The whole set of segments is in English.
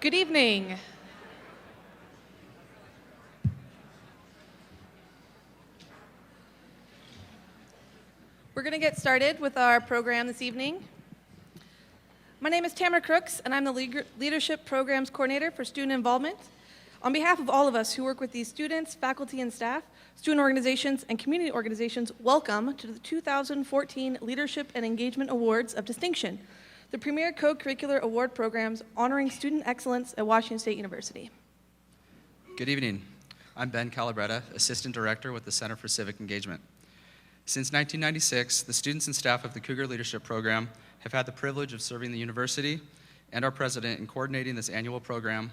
Good evening. We're going to get started with our program this evening. My name is Tamara Crooks, and I'm the Leadership Programs Coordinator for Student Involvement. On behalf of all of us who work with these students, faculty and staff, student organizations, and community organizations, welcome to the 2014 Leadership and Engagement Awards of Distinction, the premier co-curricular award programs honoring student excellence at Washington State University. Good evening. I'm Ben Calabretta, Assistant Director with the Center for Civic Engagement. Since 1996, the students and staff of the Cougar Leadership Program have had the privilege of serving the university and our president in coordinating this annual program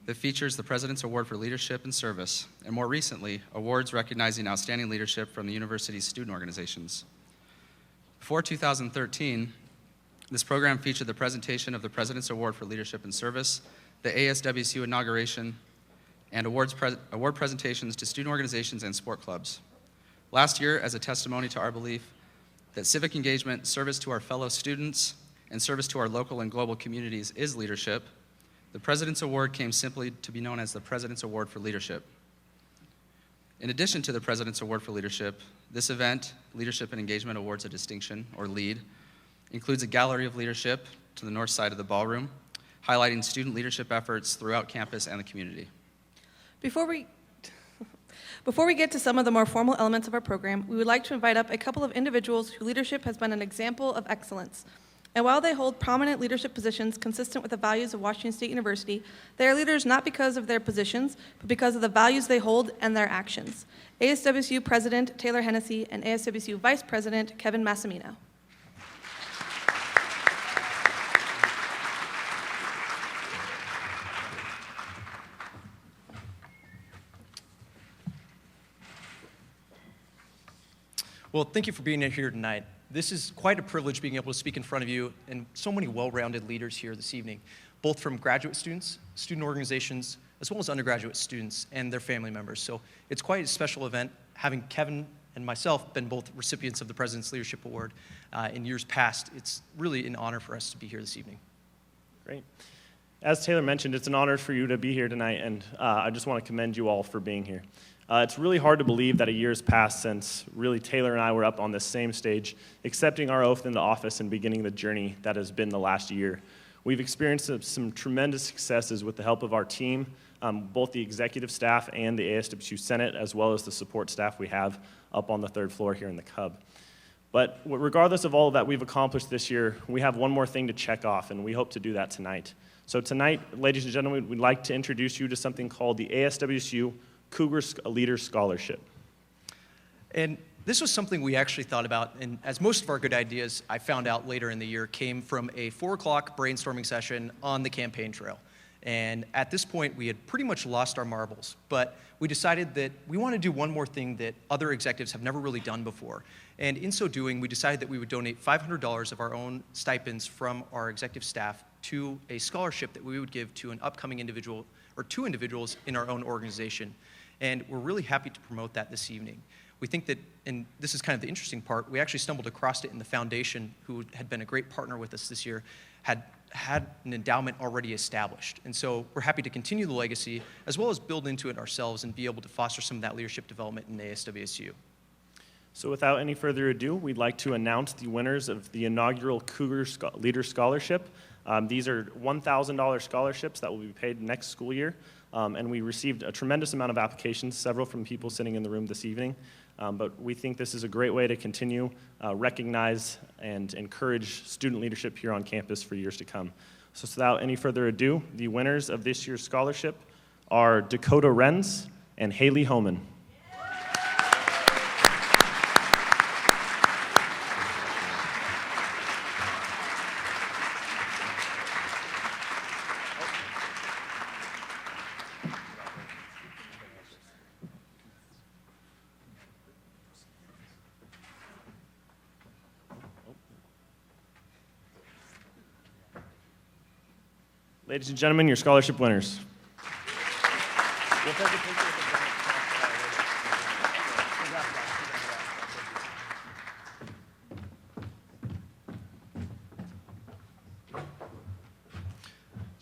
that features the President's Award for Leadership and Service, and more recently, awards recognizing outstanding leadership from the university's student organizations. Before 2013, this program featured the presentation of the President's Award for Leadership and Service, the ASWSU inauguration, and award presentations to student organizations and sport clubs. Last year, as a testimony to our belief that civic engagement, service to our fellow students, and service to our local and global communities is leadership, the President's Award came simply to be known as the President's Award for Leadership. In addition to the President's Award for Leadership, this event, Leadership and Engagement Awards of Distinction, or LEAD, includes a gallery of leadership to the north side of the ballroom, highlighting student leadership efforts throughout campus and the community. Before we get to some of the more formal elements of our program, we would like to invite up a couple of individuals whose leadership has been an example of excellence. And while they hold prominent leadership positions consistent with the values of Washington State University, they are leaders not because of their positions, but because of the values they hold and their actions. ASWSU President Taylor Hennessy and ASWSU Vice President Kevin Massimino. Well, thank you for being here tonight. This is quite a privilege being able to speak in front of you and so many well-rounded leaders here this evening, both from graduate students, student organizations, as well as undergraduate students and their family members. So it's quite a special event, having Kevin and myself been both recipients of the President's Leadership Award in years past. It's really an honor for us to be here this evening. Great. As Taylor mentioned, it's an honor for you to be here tonight, and I just want to commend you all for being here. It's really hard to believe that a year has passed since really Taylor and I were up on this same stage, accepting our oath in the office and beginning the journey that has been the last year. We've experienced some tremendous successes with the help of our team, both the executive staff and the ASWSU Senate, as well as the support staff we have up on the third floor here in the Cub. But regardless of all that we've accomplished this year, we have one more thing to check off, and we hope to do that tonight. So tonight, ladies and gentlemen, we'd like to introduce you to something called the ASWSU Cougar Leader Scholarship. And this was something we actually thought about, and as most of our good ideas, I found out later in the year, came from a 4 o'clock brainstorming session on the campaign trail. And at this point, we had pretty much lost our marbles, but we decided that we want to do one more thing that other executives have never really done before. And in so doing, we decided that we would donate $500 of our own stipends from our executive staff to a scholarship that we would give to an upcoming individual, or 2 individuals in our own organization. And we're really happy to promote that this evening. We think that, and this is kind of the interesting part, we actually stumbled across it in the foundation, who had been a great partner with us this year, had an endowment already established. And so we're happy to continue the legacy, as well as build into it ourselves and be able to foster some of that leadership development in ASWSU. So without any further ado, we'd like to announce the winners of the inaugural Cougar Leader Scholarship. These are $1,000 scholarships that will be paid next school year. And we received a tremendous amount of applications, several from people sitting in the room this evening. But we think this is a great way to continue, recognize, and encourage student leadership here on campus for years to come. So without any further ado, the winners of this year's scholarship are Dakota Renz and Haley Homan. Ladies and gentlemen, your scholarship winners.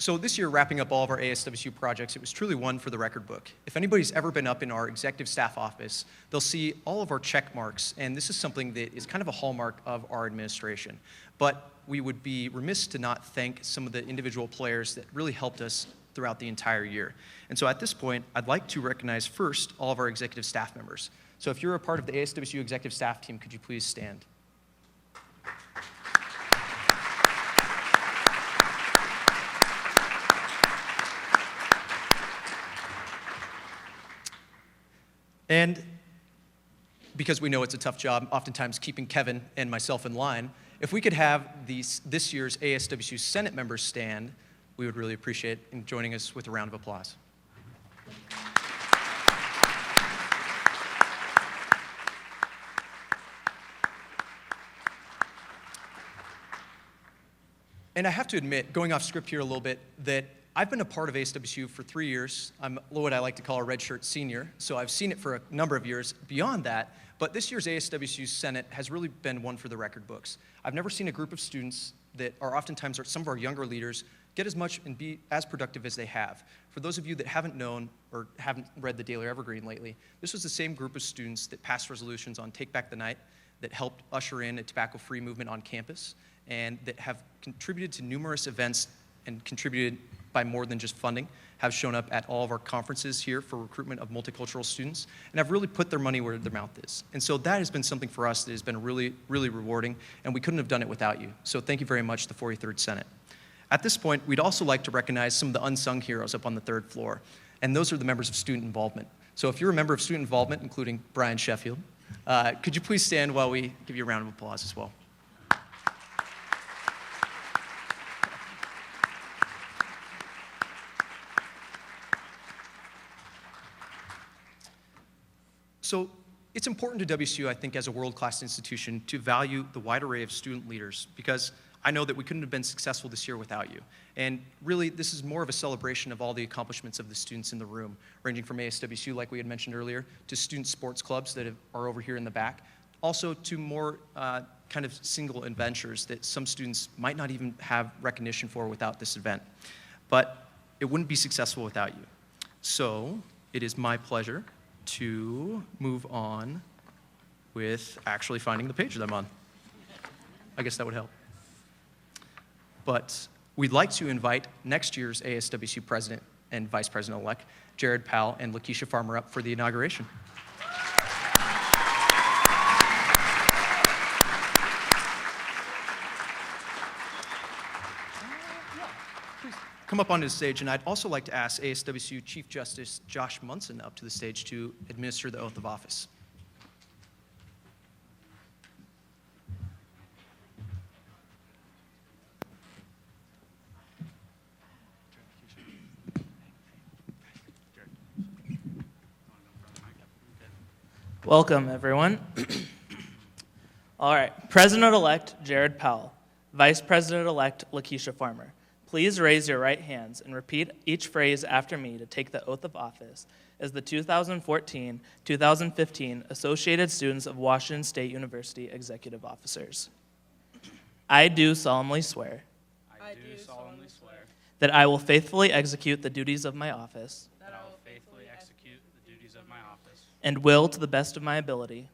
So this year, wrapping up all of our ASWSU projects, it was truly one for the record book. If anybody's ever been up in our executive staff office, they'll see all of our check marks, and this is something that is kind of a hallmark of our administration. But we would be remiss to not thank some of the individual players that really helped us throughout the entire year. And so at this point, I'd like to recognize first all of our executive staff members. So if you're a part of the ASWSU executive staff team, could you please stand? And because we know it's a tough job, oftentimes keeping Kevin and myself in line, if we could have this year's ASWSU Senate members stand, we would really appreciate in joining us with a round of applause. And I have to admit, going off script here a little bit, that I've been a part of ASWSU for 3 years. I'm what I like to call a red shirt senior, so I've seen it for a number of years beyond that, but this year's ASWSU Senate has really been one for the record books. I've never seen a group of students that are oftentimes some of our younger leaders get as much and be as productive as they have. For those of you that haven't known or haven't read the Daily Evergreen lately, this was the same group of students that passed resolutions on Take Back the Night, that helped usher in a tobacco-free movement on campus, and that have contributed to numerous events and contributed by more than just funding, have shown up at all of our conferences here for recruitment of multicultural students, and have really put their money where their mouth is. And so that has been something for us that has been really, really rewarding, and we couldn't have done it without you. So thank you very much, the 43rd Senate. At this point, we'd also like to recognize some of the unsung heroes up on the 3rd floor, and those are the members of student involvement. So if you're a member of student involvement, including Brian Sheffield, could you please stand while we give you a round of applause as well? So it's important to WSU, I think, as a world-class institution, to value the wide array of student leaders, because I know that we couldn't have been successful this year without you. And really, this is more of a celebration of all the accomplishments of the students in the room, ranging from ASWSU, like we had mentioned earlier, to student sports clubs that are over here in the back, also to more kind of single adventures that some students might not even have recognition for without this event. But it wouldn't be successful without you. So it is my pleasure to move on with actually finding the page that I'm on. I guess that would help. But we'd like to invite next year's ASWSU President and Vice President-elect, Jared Powell and Lakeisha Farmer, up for the inauguration. Come up onto the stage, and I'd also like to ask ASWSU Chief Justice Josh Munson up to the stage to administer the oath of office. Welcome, everyone. All right, President-elect Jared Powell, Vice President-elect Lakeisha Farmer. Please raise your right hands and repeat each phrase after me to take the oath of office as the 2014-2015 Associated Students of Washington State University Executive Officers. I do solemnly swear that I will faithfully execute the duties of my office and will, to the best of my ability,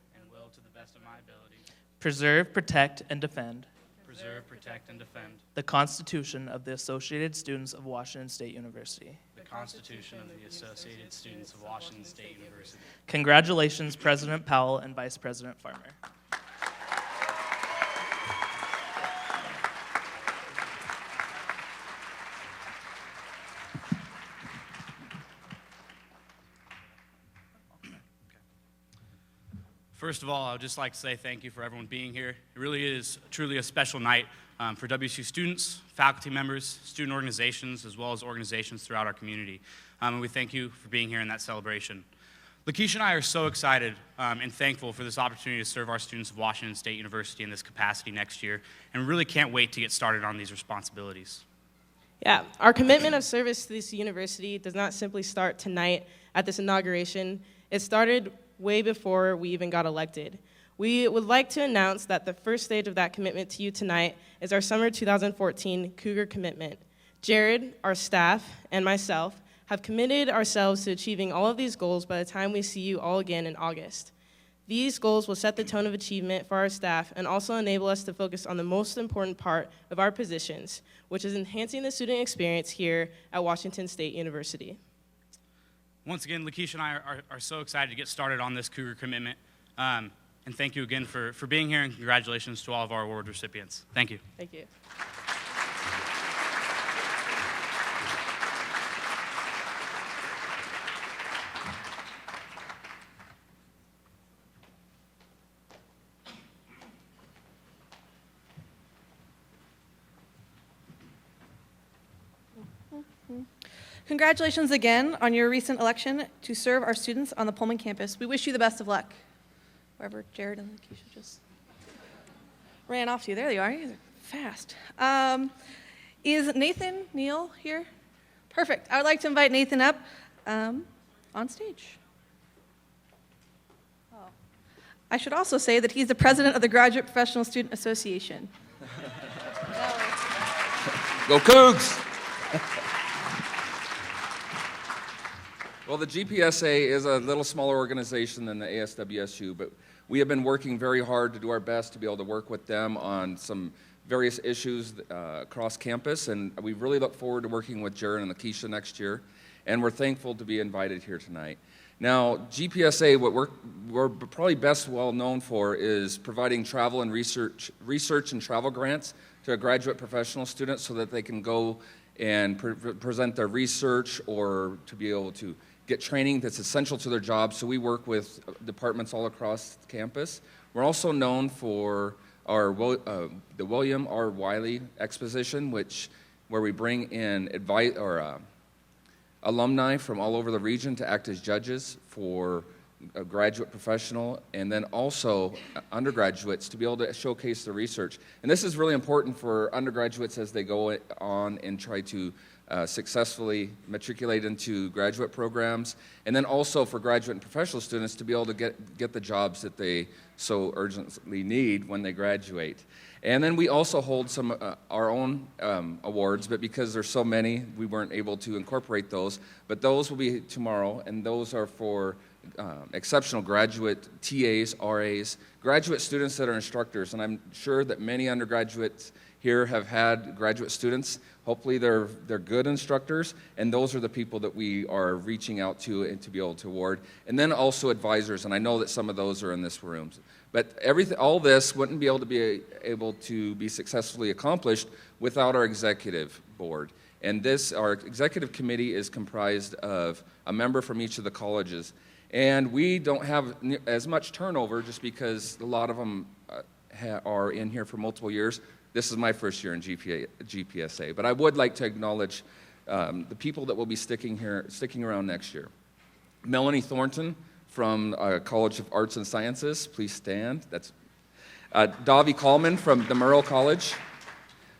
preserve, protect, and defend the Constitution of the Associated Students of Washington State University. The Constitution of the Associated Students of Washington State University. Congratulations, President Powell and Vice President Farmer. First of all, I would just like to say thank you for everyone being here. It really is truly a special night for WSU students, faculty members, student organizations, as well as organizations throughout our community. And we thank you for being here in that celebration. Lakeisha and I are so excited and thankful for this opportunity to serve our students of Washington State University in this capacity next year, and we really can't wait to get started on these responsibilities. Yeah, our commitment of service to this university does not simply start tonight at this inauguration. It started way before we even got elected. We would like to announce that the first stage of that commitment to you tonight is our summer 2014 Cougar commitment. Jared, our staff, and myself have committed ourselves to achieving all of these goals by the time we see you all again in August. These goals will set the tone of achievement for our staff and also enable us to focus on the most important part of our positions, which is enhancing the student experience here at Washington State University. Once again, Lakeisha and I are so excited to get started on this Cougar commitment. And thank you again for being here, and congratulations to all of our award recipients. Thank you. Thank you. Congratulations again on your recent election to serve our students on the Pullman campus. We wish you the best of luck. Wherever Jared and Keisha just ran off to. There they are. You guys are fast. Is Nathan Neal here? Perfect. I would like to invite Nathan up on stage. Oh. I should also say that he's the president of the Graduate Professional Student Association. Go Cougs! Well, the GPSA is a little smaller organization than the ASWSU, but we have been working very hard to do our best to be able to work with them on some various issues across campus, and we really look forward to working with Jared and Lakeisha next year, and we're thankful to be invited here tonight. Now, GPSA, what we're probably best well known for is providing travel and research and travel grants to graduate professional students so that they can go and present their research or to be able to get training that's essential to their job. So we work with departments all across campus. We're also known for our the William R. Wiley Exposition, where we bring in alumni from all over the region to act as judges for a graduate professional, and then also undergraduates to be able to showcase the research. And this is really important for undergraduates as they go on and try to successfully matriculate into graduate programs, and then also for graduate and professional students to be able to get the jobs that they so urgently need when they graduate. And then we also hold some our own awards, but because there's so many, we weren't able to incorporate those. But those will be tomorrow, and those are for exceptional graduate TAs, RAs, graduate students that are instructors, and I'm sure that many undergraduates here have had graduate students. Hopefully they're good instructors, and those are the people that we are reaching out to and to be able to award. And then also advisors, and I know that some of those are in this room. But all this wouldn't be able to be successfully accomplished without our executive board. And our executive committee is comprised of a member from each of the colleges. And we don't have as much turnover just because a lot of them are in here for multiple years. This is my first year in GPSA, but I would like to acknowledge the people that will be sticking around next year. Melanie Thornton from College of Arts and Sciences, please stand. That's Davi Coleman from the Merle College.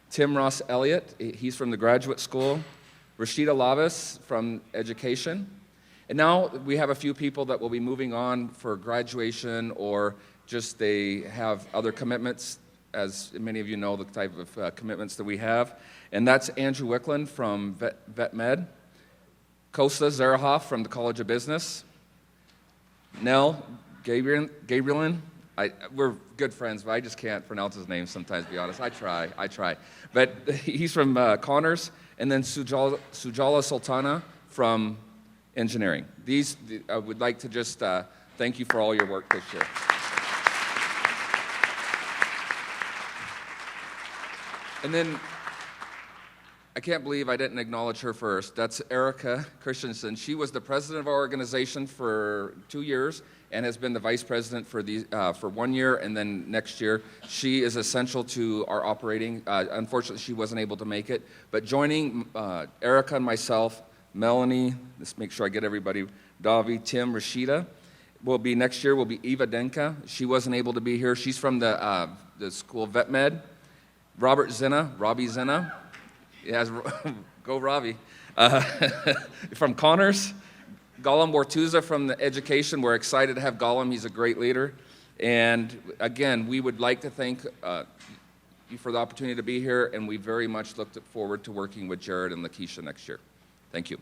Tim Ross Elliott, he's from the Graduate School. Rashida Lavis from Education. And now we have a few people that will be moving on for graduation, or just they have other commitments, as many of you know the type of commitments that we have. And that's Andrew Wickland from Vet Med, Costa Zarahoff from the College of Business, Nell Gabrielin. We're good friends, but I just can't pronounce his name sometimes, to be honest. I try. But he's from Connors, and then Sujala Sultana from Engineering. I would like to just thank you for all your work this year. And then, I can't believe I didn't acknowledge her first. That's Erica Christensen. She was the president of our organization for 2 years and has been the vice president for 1 year, and then next year. She is essential to our operating. Unfortunately, she wasn't able to make it. But joining Erica and myself, Melanie, let's make sure I get everybody, Davi, Tim, Rashida, next year will be Eva Denka. She wasn't able to be here. She's from the School of Vet Med. Robbie Zena. Yes, go Robbie. From Connors. Gollum Bortuza from the Education. We're excited to have Gollum. He's a great leader. And again, we would like to thank you for the opportunity to be here, and we very much look forward to working with Jared and Lakeisha next year. Thank you.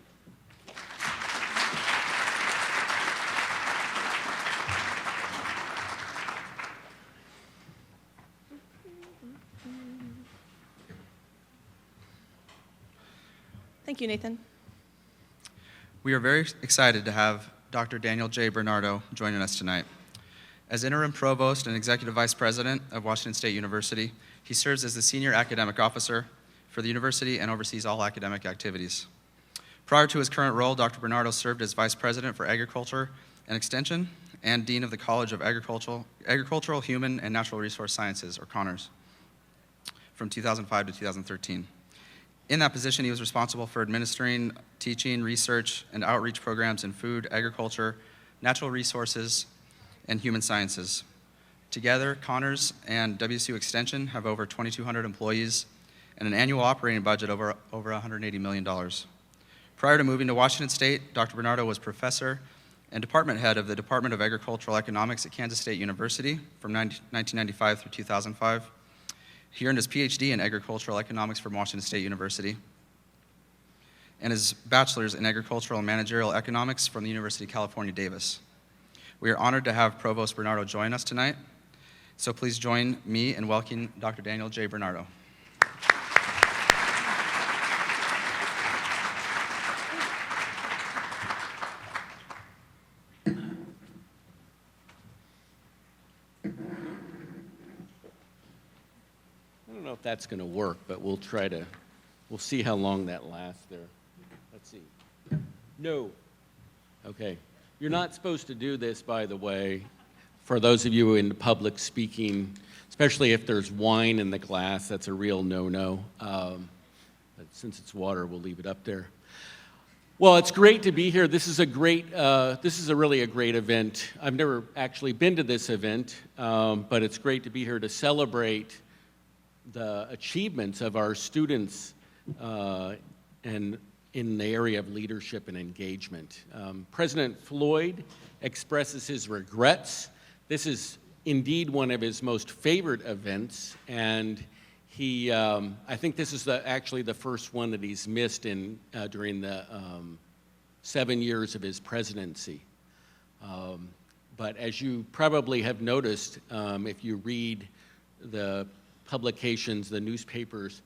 Thank you, Nathan. We are very excited to have Dr. Daniel J. Bernardo joining us tonight. As interim provost and executive vice president of Washington State University, he serves as the senior academic officer for the university and oversees all academic activities. Prior to his current role, Dr. Bernardo served as vice president for agriculture and extension and dean of the College of Agricultural, Human, and Natural Resource Sciences, or CONRS, from 2005 to 2013. In that position, he was responsible for administering, teaching, research, and outreach programs in food, agriculture, natural resources, and human sciences. Together, Connors and WSU Extension have over 2,200 employees and an annual operating budget over $180 million. Prior to moving to Washington State, Dr. Bernardo was professor and department head of the Department of Agricultural Economics at Kansas State University from 1995 through 2005. He earned his PhD in agricultural economics from Washington State University and his bachelor's in agricultural and managerial economics from the University of California, Davis. We are honored to have Provost Bernardo join us tonight, so please join me in welcoming Dr. Daniel J. Bernardo. I don't know if that's going to work, but we'll see how long that lasts there. Let's see. No. Okay. You're not supposed to do this, by the way, for those of you in public speaking, especially if there's wine in the glass. That's a real no-no. But since it's water, we'll leave it up there. Well, it's great to be here. This is really a great event. I've never actually been to this event, but it's great to be here to celebrate the achievements of our students and in the area of leadership and engagement. President Floyd expresses his regrets. This is indeed one of his most favorite events, and I think this is actually the first one that he's missed during the 7 years of his presidency. But as you probably have noticed, if you read the publications, the newspapers,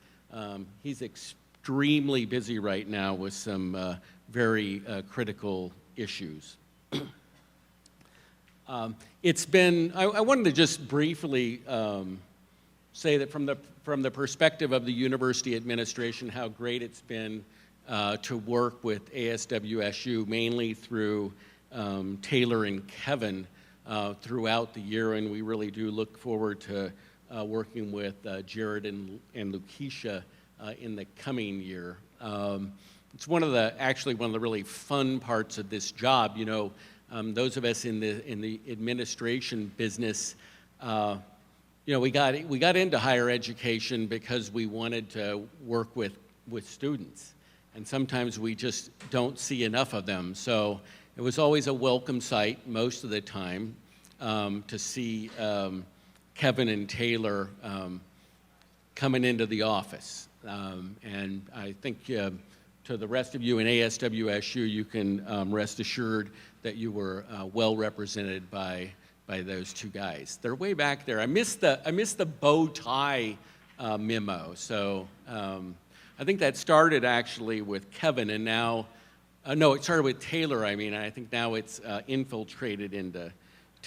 he's extremely busy right now with some very critical issues. I wanted to just briefly say that from the perspective of the university administration, how great it's been to work with ASWSU, mainly through Taylor and Kevin throughout the year, and we really do look forward to working with Jared and Lakeisha in the coming year. It's one of the really fun parts of this job. You know, those of us in the administration business, we got into higher education because we wanted to work with students, and sometimes we just don't see enough of them. So it was always a welcome sight most of the time to see Kevin and Taylor coming into the office. And I think to the rest of you in ASWSU, you can rest assured that you were well represented by those two guys. They're way back there. I missed the bow tie memo. So I think that started actually with Kevin, and now, no, it started with Taylor. And I think now it's infiltrated into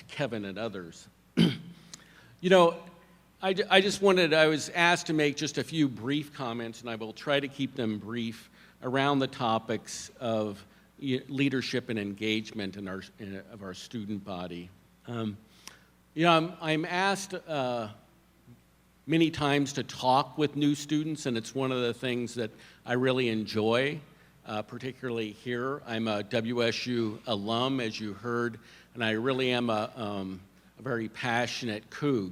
Kevin and others. You know, I was asked to make just a few brief comments, and I will try to keep them brief, around the topics of leadership and engagement of our student body. I'm asked many times to talk with new students, and it's one of the things that I really enjoy, particularly here. I'm a WSU alum, as you heard, and I really am a very passionate Coug,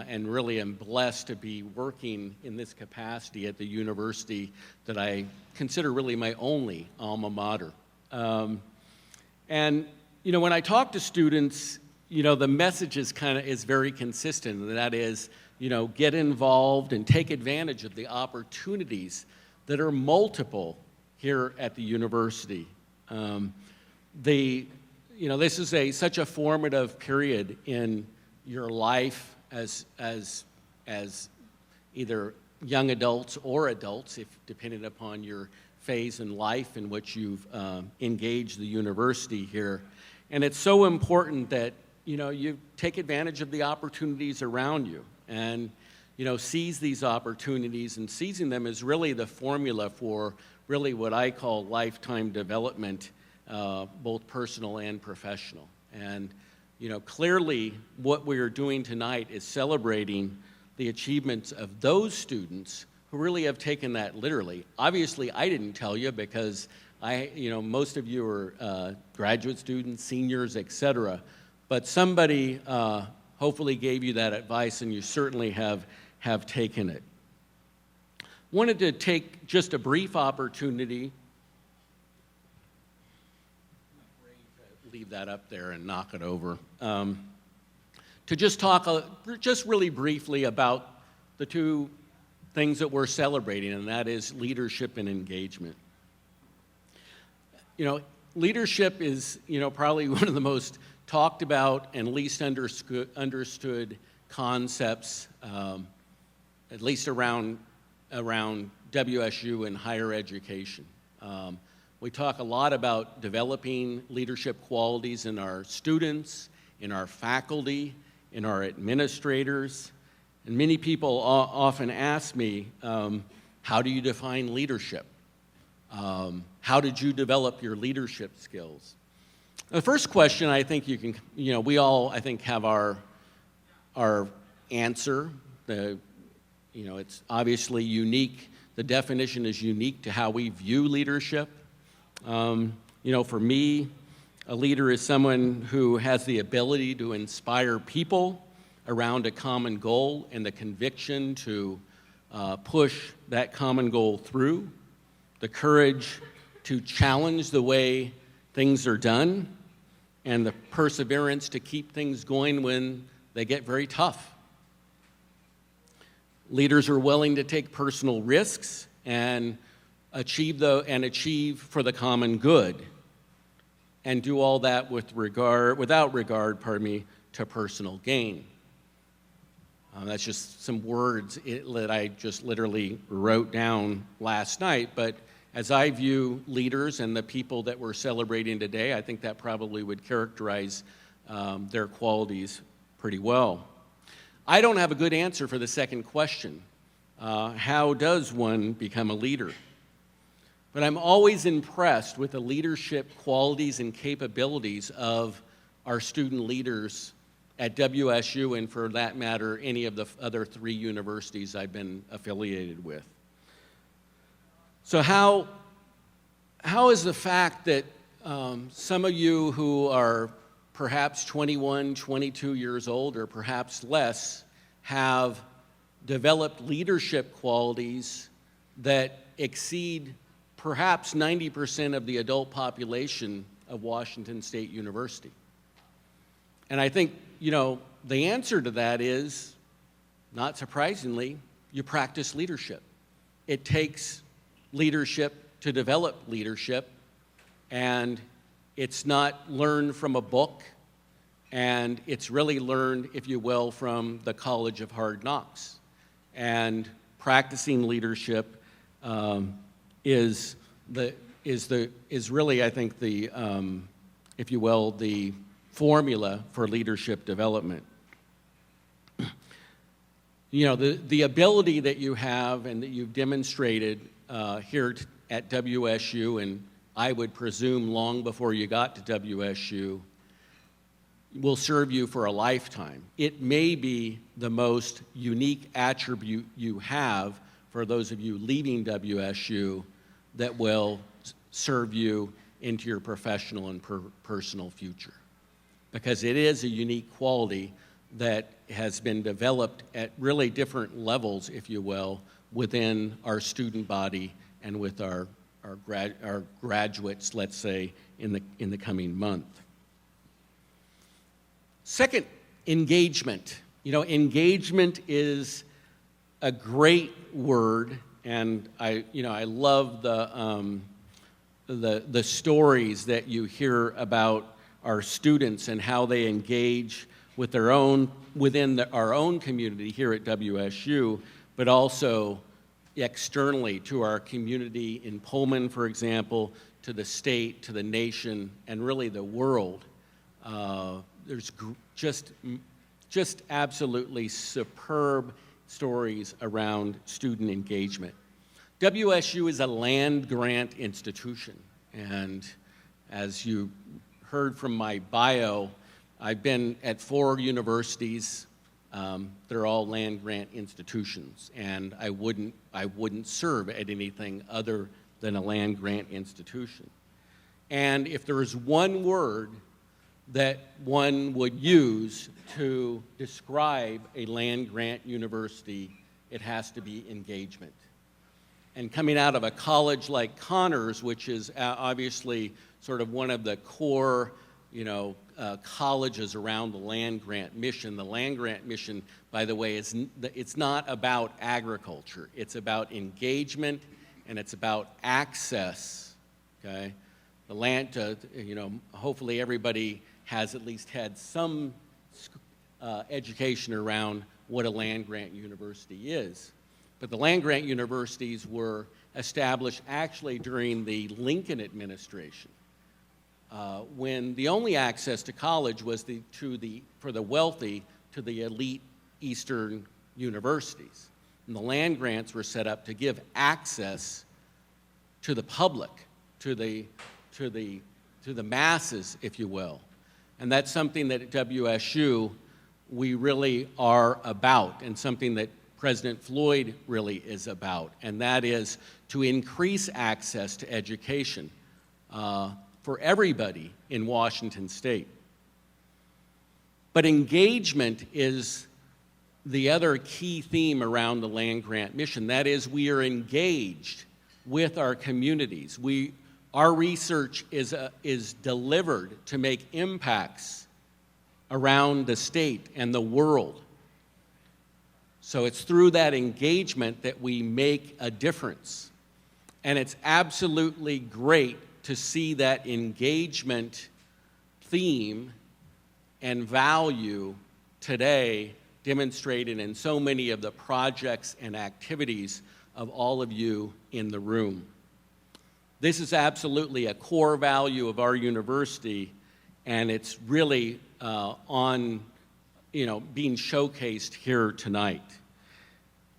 and really am blessed to be working in this capacity at the university that I consider really my only alma mater. And when I talk to students, the message is very consistent, and that is get involved and take advantage of the opportunities that are multiple here at the university. This is such a formative period in your life as either young adults or adults, if depending upon your phase in life in which you've engaged the university here. And it's so important that you take advantage of the opportunities around you and seize these opportunities, and seizing them is really the formula for really what I call lifetime development, both personal and professional. And clearly what we are doing tonight is celebrating the achievements of those students who really have taken that literally. Obviously, I didn't tell you because most of you are graduate students, seniors, etc. But somebody hopefully gave you that advice, and you certainly have taken it. Wanted to take just a brief opportunity. Leave that up there and knock it over. To just talk just really briefly about the two things that we're celebrating, and that is leadership and engagement. Leadership is probably one of the most talked about and least understood concepts, at least around WSU and higher education. We talk a lot about developing leadership qualities in our students, in our faculty, in our administrators. And many people often ask me, how do you define leadership? How did you develop your leadership skills? The first question, I think we all, I think, have our answer. It's obviously unique. The definition is unique to how we view leadership. For me, a leader is someone who has the ability to inspire people around a common goal and the conviction to push that common goal through, the courage to challenge the way things are done, and the perseverance to keep things going when they get very tough. Leaders are willing to take personal risks and achieve for the common good, and do all that without regard to personal gain. That's just some words that I just literally wrote down last night, but as I view leaders and the people that we're celebrating today, I think that probably would characterize their qualities pretty well. I don't have a good answer for the second question. How does one become a leader? But I'm always impressed with the leadership qualities and capabilities of our student leaders at WSU, and for that matter, any of the other 3 universities I've been affiliated with. So how is the fact that some of you who are perhaps 21, 22 years old, or perhaps less, have developed leadership qualities that exceed perhaps 90% of the adult population of Washington State University? And I think, the answer to that is, not surprisingly, you practice leadership. It takes leadership to develop leadership, and it's not learned from a book, and it's really learned, if you will, from the College of Hard Knocks. And practicing leadership is really, I think, the if you will, the formula for leadership development. The ability that you have and that you've demonstrated here at WSU, and I would presume long before you got to WSU, will serve you for a lifetime. It may be the most unique attribute you have for those of you leaving WSU that will serve you into your professional and personal future. Because it is a unique quality that has been developed at really different levels, if you will, within our student body and with our graduates, let's say, in the coming month. Second, engagement. You know, engagement is a great word, and I love the stories that you hear about our students and how they engage with their own within our own community here at WSU, but also externally to our community in Pullman, for example, to the state, to the nation, and really the world. There's just absolutely superb stories around student engagement. WSU is a land-grant institution, and as you heard from my bio, I've been at 4 universities. They're all land-grant institutions, and I wouldn't serve at anything other than a land-grant institution. And if there is one word that one would use to describe a land-grant university, it has to be engagement. And coming out of a college like Connors, which is obviously sort of one of the core, colleges around the land-grant mission. The land-grant mission, by the way, it's not about agriculture. It's about engagement, and it's about access, okay? The land, hopefully everybody has at least had some education around what a land-grant university is. But the land-grant universities were established actually during the Lincoln administration, when the only access to college was for the wealthy to the elite Eastern universities. And the land grants were set up to give access to the public, to the masses, if you will. And that's something that at WSU we really are about, and something that President Floyd really is about, and that is to increase access to education for everybody in Washington State. But engagement is the other key theme around the land-grant mission. That is, we are engaged with our communities. Our research is delivered to make impacts around the state and the world. So it's through that engagement that we make a difference. And it's absolutely great to see that engagement theme and value today demonstrated in so many of the projects and activities of all of you in the room. This is absolutely a core value of our university, and it's really being showcased here tonight.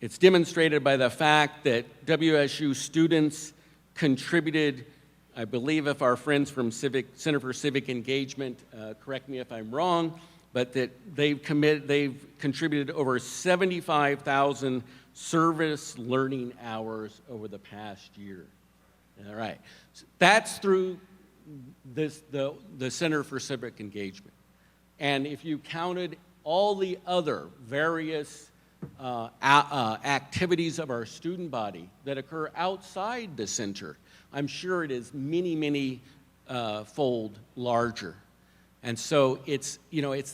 It's demonstrated by the fact that WSU students contributed, I believe if our friends from Center for Civic Engagement, correct me if I'm wrong, but that they've contributed over 75,000 service learning hours over the past year. All right, so that's through the Center for Civic Engagement. And if you counted all the other various activities of our student body that occur outside the center, I'm sure it is many fold larger. And so it's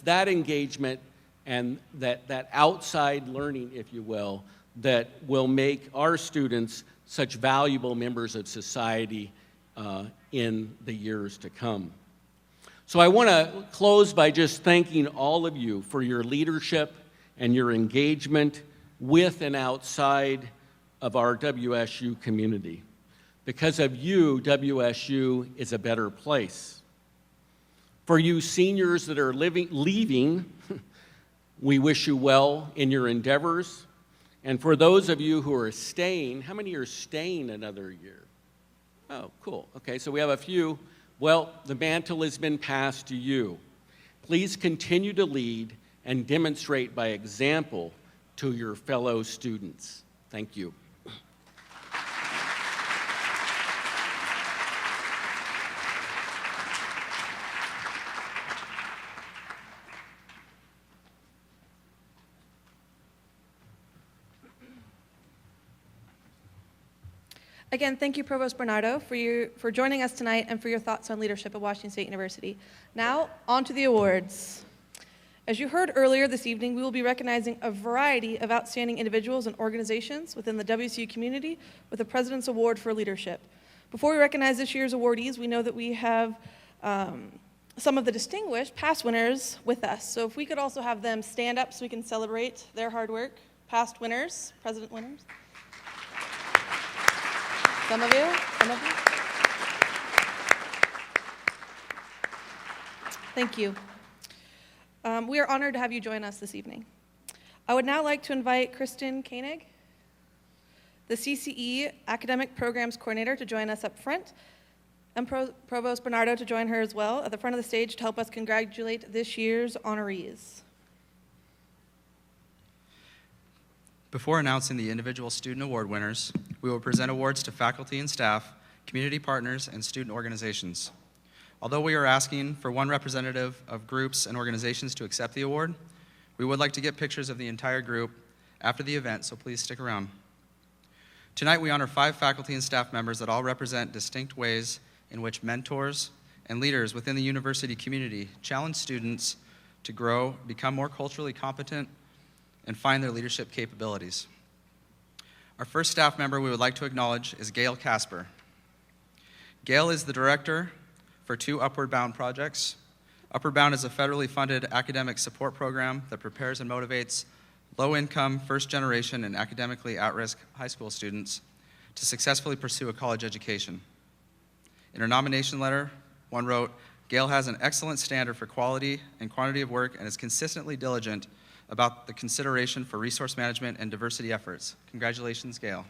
that engagement and that outside learning, if you will, that will make our students such valuable members of society in the years to come. So I want to close by just thanking all of you for your leadership and your engagement with and outside of our WSU community. Because of you, WSU is a better place. For you seniors that are leaving, we wish you well in your endeavors. And for those of you who are staying, how many are staying another year? Oh, cool. Okay, so we have a few. Well, the mantle has been passed to you. Please continue to lead and demonstrate by example to your fellow students. Thank you. Again, thank you, Provost Bernardo, for joining us tonight and for your thoughts on leadership at Washington State University. Now, on to the awards. As you heard earlier this evening, we will be recognizing a variety of outstanding individuals and organizations within the WSU community with the President's Award for Leadership. Before we recognize this year's awardees, we know that we have some of the distinguished past winners with us. So if we could also have them stand up so we can celebrate their hard work. Past winners, president winners. Some of you. Thank you. We are honored to have you join us this evening. I would now like to invite Kristen Koenig, the CCE Academic Programs Coordinator, to join us up front, and Provost Bernardo to join her as well at the front of the stage to help us congratulate this year's honorees. Before announcing the individual student award winners, we will present awards to faculty and staff, community partners, and student organizations. Although we are asking for one representative of groups and organizations to accept the award, we would like to get pictures of the entire group after the event, so please stick around. Tonight we honor 5 faculty and staff members that all represent distinct ways in which mentors and leaders within the university community challenge students to grow, become more culturally competent, and find their leadership capabilities. Our first staff member we would like to acknowledge is Gail Casper. Gail is the director for 2 Upward Bound projects. Upward Bound is a federally funded academic support program that prepares and motivates low-income, first-generation, and academically at-risk high school students to successfully pursue a college education. In her nomination letter, one wrote, "Gail has an excellent standard for quality and quantity of work and is consistently diligent about the consideration for resource management and diversity efforts." Congratulations, Gail.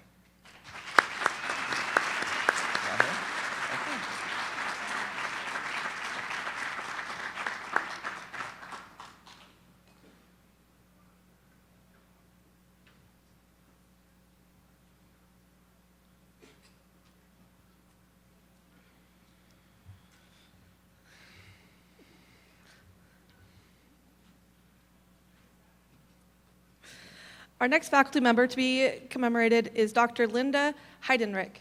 Our next faculty member to be commemorated is Dr. Linda Heidenreich.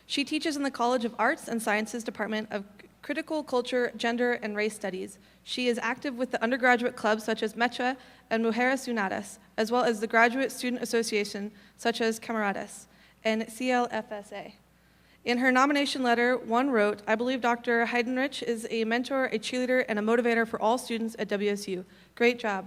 She teaches in the College of Arts and Sciences Department of Critical Culture, Gender, and Race Studies. She is active with the undergraduate clubs such as MECHA and Mujeres Unidas, as well as the graduate student association such as Camaradas and CLFSA. In her nomination letter, one wrote, "I believe Dr. Heidenreich is a mentor, a cheerleader, and a motivator for all students at WSU. Great job."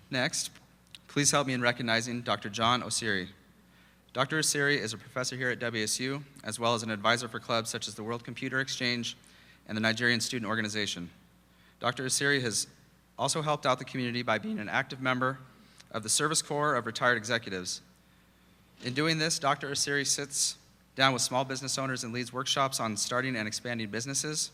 Next, please help me in recognizing Dr. John Osiri. Dr. Osiri is a professor here at WSU, as well as an advisor for clubs such as the World Computer Exchange and the Nigerian Student Organization. Dr. Osiri has also helped out the community by being an active member of the Service Corps of Retired Executives. In doing this, Dr. Osiri sits down with small business owners and leads workshops on starting and expanding businesses,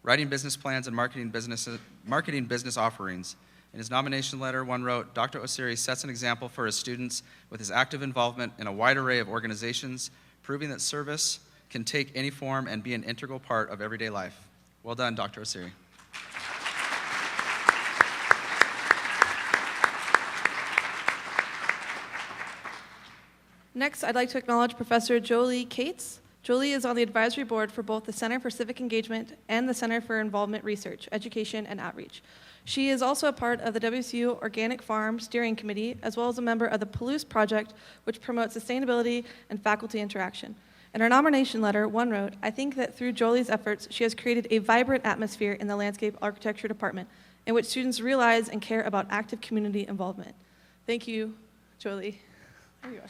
writing business plans, and marketing business offerings. In his nomination letter, one wrote, "Dr. Osiri sets an example for his students with his active involvement in a wide array of organizations, proving that service can take any form and be an integral part of everyday life." Well done, Dr. Osiri. Next, I'd like to acknowledge Professor Jolie Cates. Jolie is on the advisory board for both the Center for Civic Engagement and the Center for Involvement Research, Education, and Outreach. She is also a part of the WSU Organic Farm Steering Committee, as well as a member of the Palouse Project, which promotes sustainability and faculty interaction. In her nomination letter, one wrote, "I think that through Jolie's efforts, she has created a vibrant atmosphere in the Landscape Architecture Department, in which students realize and care about active community involvement." Thank you, Jolie. There you are.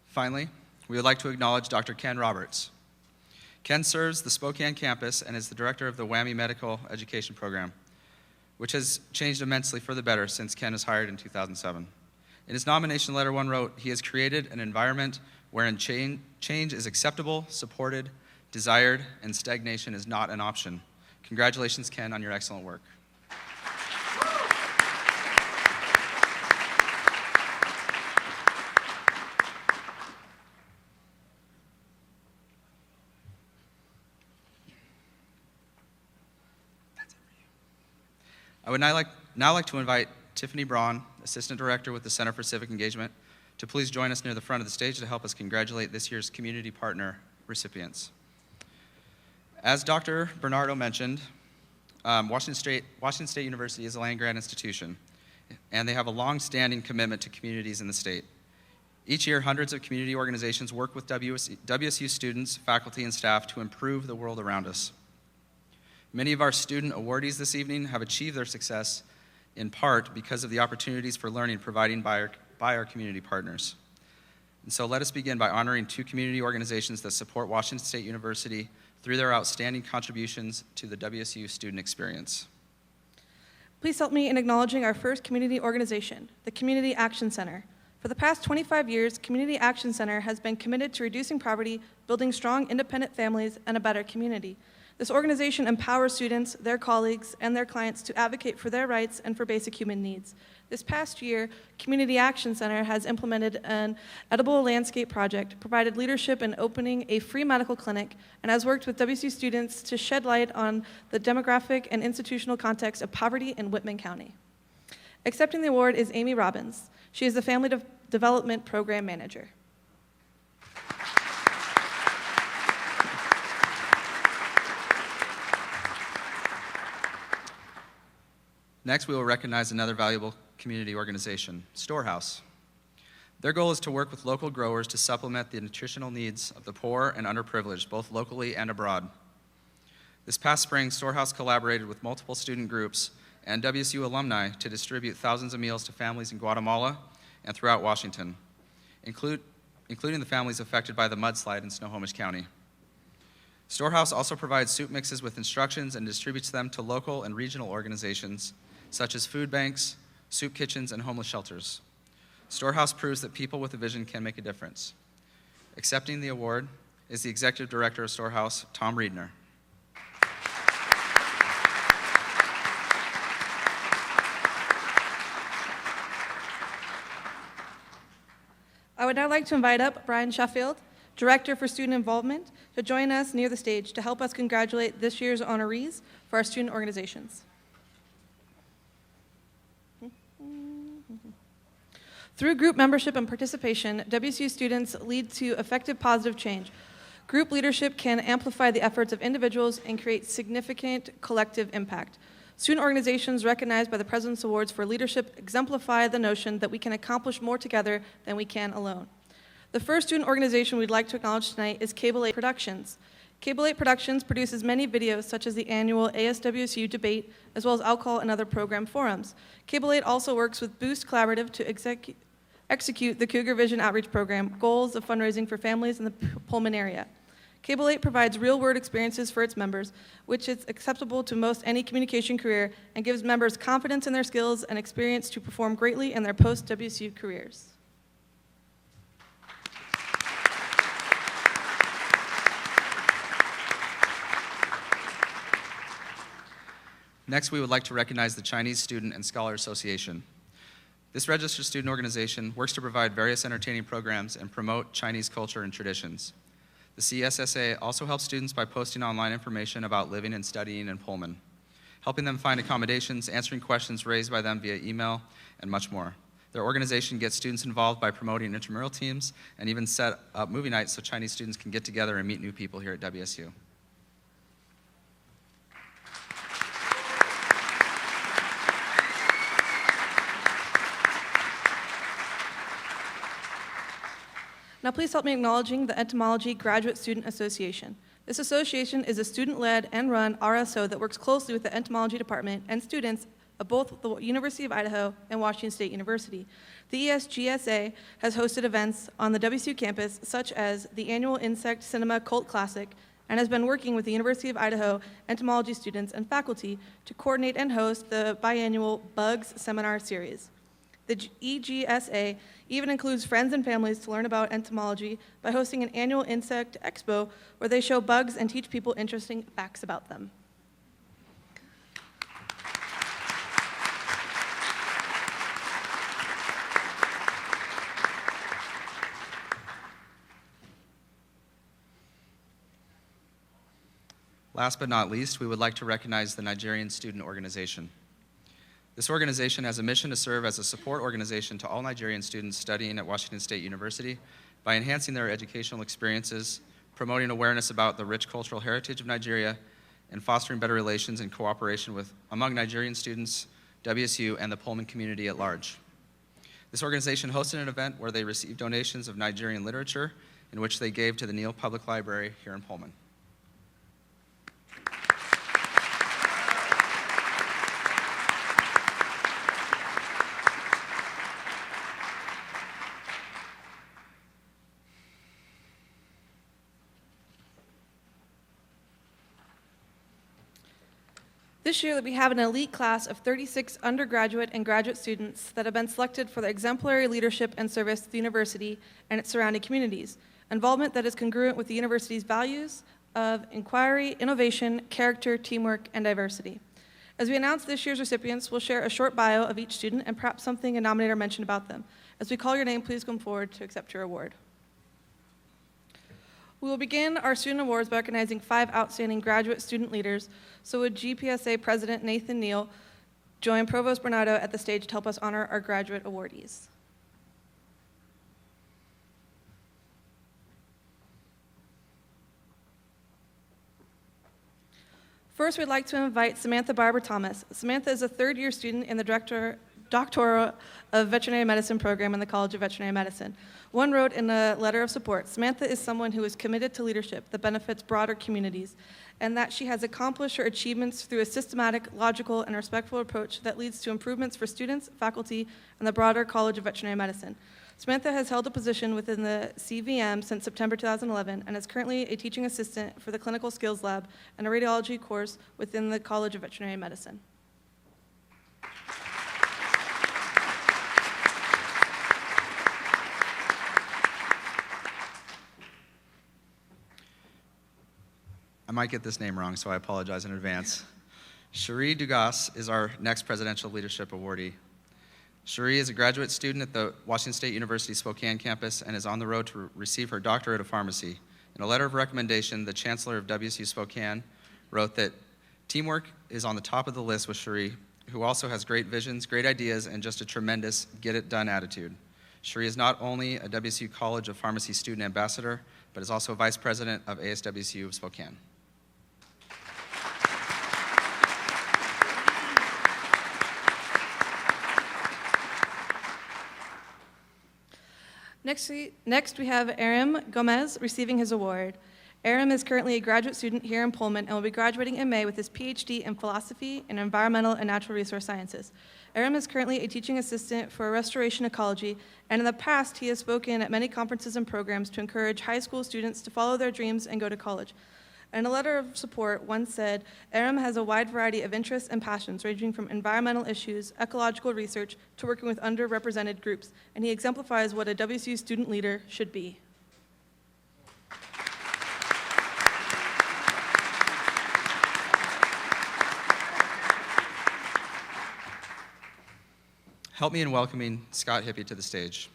Finally, we would like to acknowledge Dr. Ken Roberts. Ken serves the Spokane campus and is the director of the WAMI Medical Education Program, which has changed immensely for the better since Ken was hired in 2007. In his nomination letter, one wrote, "He has created an environment wherein change is acceptable, supported, desired, and stagnation is not an option." Congratulations, Ken, on your excellent work. I would now like to invite Tiffany Braun, Assistant Director with the Center for Civic Engagement, to please join us near the front of the stage to help us congratulate this year's Community Partner recipients. As Dr. Bernardo mentioned, Washington State University is a land-grant institution, and they have a long-standing commitment to communities in the state. Each year, hundreds of community organizations work with WSU students, faculty, and staff to improve the world around us. Many of our student awardees this evening have achieved their success in part because of the opportunities for learning provided by our community partners. And so let us begin by honoring two community organizations that support Washington State University through their outstanding contributions to the WSU student experience. Please help me in acknowledging our first community organization, the Community Action Center. For the past 25 years, Community Action Center has been committed to reducing poverty, building strong, independent families, and a better community. This organization empowers students, their colleagues, and their clients to advocate for their rights and for basic human needs. This past year, Community Action Center has implemented an edible landscape project, provided leadership in opening a free medical clinic, and has worked with WSU students to shed light on the demographic and institutional context of poverty in Whitman County. Accepting the award is Amy Robbins. She is the Family Development Program Manager. Next, we will recognize another valuable community organization, Storehouse. Their goal is to work with local growers to supplement the nutritional needs of the poor and underprivileged, both locally and abroad. This past spring, Storehouse collaborated with multiple student groups and WSU alumni to distribute thousands of meals to families in Guatemala and throughout Washington, including the families affected by the mudslide in Snohomish County. Storehouse also provides soup mixes with instructions and distributes them to local and regional organizations such as food banks, soup kitchens, and homeless shelters. Storehouse proves that people with a vision can make a difference. Accepting the award is the Executive Director of Storehouse, Tom Riedner. I would now like to invite up Brian Sheffield, Director for Student Involvement, to join us near the stage to help us congratulate this year's honorees for our student organizations. Through group membership and participation, WSU students lead to effective positive change. Group leadership can amplify the efforts of individuals and create significant collective impact. Student organizations recognized by the President's Awards for Leadership exemplify the notion that we can accomplish more together than we can alone. The first student organization we'd like to acknowledge tonight is Cable 8 Productions. Cable 8 Productions produces many videos such as the annual ASWSU debate, as well as alcohol and other program forums. Cable 8 also works with Boost Collaborative to execute the Cougar Vision Outreach Program, goals of fundraising for families in the Pullman area. Cable 8 provides real-world experiences for its members, which is acceptable to most any communication career, and gives members confidence in their skills and experience to perform greatly in their post-WSU careers. Next, we would like to recognize the Chinese Student and Scholar Association. This registered student organization works to provide various entertaining programs and promote Chinese culture and traditions. The CSSA also helps students by posting online information about living and studying in Pullman, helping them find accommodations, answering questions raised by them via email, and much more. Their organization gets students involved by promoting intramural teams and even set up movie nights so Chinese students can get together and meet new people here at WSU. Now please help me acknowledging the Entomology Graduate Student Association. This association is a student-led and run RSO that works closely with the entomology department and students of both the University of Idaho and Washington State University. The ESGSA has hosted events on the WSU campus such as the annual Insect Cinema Cult Classic and has been working with the University of Idaho entomology students and faculty to coordinate and host the biannual Bugs Seminar Series. The EGSA even includes friends and families to learn about entomology by hosting an annual insect expo where they show bugs and teach people interesting facts about them. Last but not least, we would like to recognize the Nigerian Student Organization. This organization has a mission to serve as a support organization to all Nigerian students studying at Washington State University by enhancing their educational experiences, promoting awareness about the rich cultural heritage of Nigeria, and fostering better relations and cooperation among Nigerian students, WSU, and the Pullman community at large. This organization hosted an event where they received donations of Nigerian literature, in which they gave to the Neal Public Library here in Pullman. This year, we have an elite class of 36 undergraduate and graduate students that have been selected for their exemplary leadership and service to the university and its surrounding communities, involvement that is congruent with the university's values of inquiry, innovation, character, teamwork, and diversity. As we announce this year's recipients, we'll share a short bio of each student and perhaps something a nominator mentioned about them. As we call your name, please come forward to accept your award. We will begin our student awards by recognizing 5 outstanding graduate student leaders. So would GPSA President Nathan Neal join Provost Bernardo at the stage to help us honor our graduate awardees. First, we'd like to invite Samantha Barber Thomas. Samantha is a third-year student in the Doctoral of Veterinary Medicine program in the College of Veterinary Medicine. One wrote in a letter of support, Samantha is someone who is committed to leadership that benefits broader communities, and that she has accomplished her achievements through a systematic, logical, and respectful approach that leads to improvements for students, faculty, and the broader College of Veterinary Medicine. Samantha has held a position within the CVM since September 2011 and is currently a teaching assistant for the Clinical Skills Lab and a radiology course within the College of Veterinary Medicine. I might get this name wrong, so I apologize in advance. Cherie Dugas is our next Presidential Leadership Awardee. Cherie is a graduate student at the Washington State University Spokane campus and is on the road to receive her doctorate of pharmacy. In a letter of recommendation, the Chancellor of WSU Spokane wrote that teamwork is on the top of the list with Cherie, who also has great visions, great ideas, and just a tremendous get-it-done attitude. Cherie is not only a WSU College of Pharmacy student ambassador, but is also Vice President of ASWSU of Spokane. Next, we have Aram Gomez receiving his award. Aram is currently a graduate student here in Pullman and will be graduating in May with his PhD in philosophy and environmental and natural resource sciences. Aram is currently a teaching assistant for restoration ecology, and in the past, he has spoken at many conferences and programs to encourage high school students to follow their dreams and go to college. In a letter of support, one said, Aram has a wide variety of interests and passions, ranging from environmental issues, ecological research, to working with underrepresented groups, and he exemplifies what a WSU student leader should be. Help me in welcoming Scott Hippie to the stage.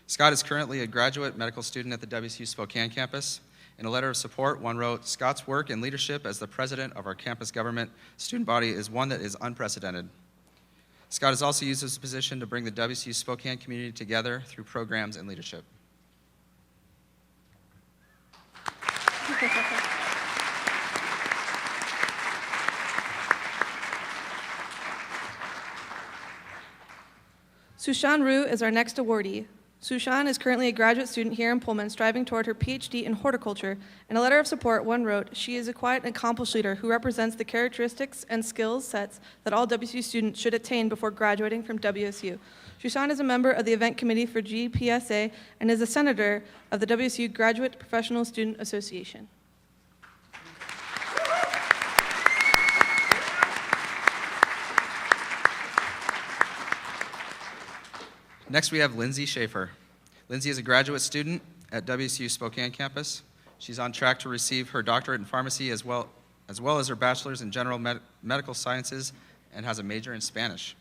Scott is currently a graduate medical student at the WSU Spokane campus. In a letter of support, one wrote, Scott's work and leadership as the president of our campus government student body is one that is unprecedented. Scott has also used his position to bring the WSU Spokane community together through programs and leadership. Sushan Rue is our next awardee. Sushan is currently a graduate student here in Pullman, striving toward her PhD in horticulture. In a letter of support, one wrote, she is a quiet and accomplished leader who represents the characteristics and skills sets that all WSU students should attain before graduating from WSU. Sushan is a member of the event committee for GPSA and is a senator of the WSU Graduate Professional Student Association. Next, we have Lindsay Schaefer. Lindsay is a graduate student at WSU Spokane campus. She's on track to receive her doctorate in pharmacy as well as her bachelor's in general medical sciences and has a major in Spanish.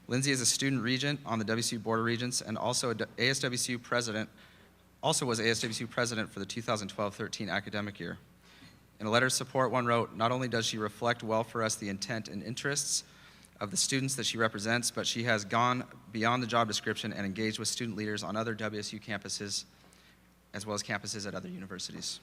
Lindsay is a student regent on the WSU Board of Regents and also was ASWSU president for the 2012-13 academic year. In a letter of support, one wrote, not only does she reflect well for us the intent and interests of the students that she represents, but she has gone beyond the job description and engaged with student leaders on other WSU campuses, as well as campuses at other universities.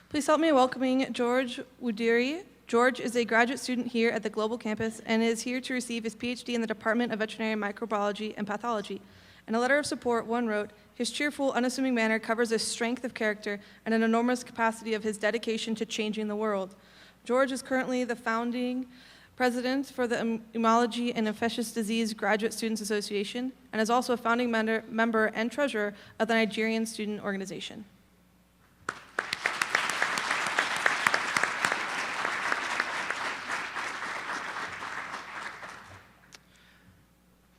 Please help me in welcoming George Woodiri. George is a graduate student here at the Global Campus and is here to receive his PhD in the Department of Veterinary Microbiology and Pathology. In a letter of support, one wrote, "His cheerful, unassuming manner covers the strength of character and an enormous capacity of his dedication to changing the world." George is currently the founding president for the Immunology and Infectious Disease Graduate Students Association and is also a founding member and treasurer of the Nigerian Student Organization.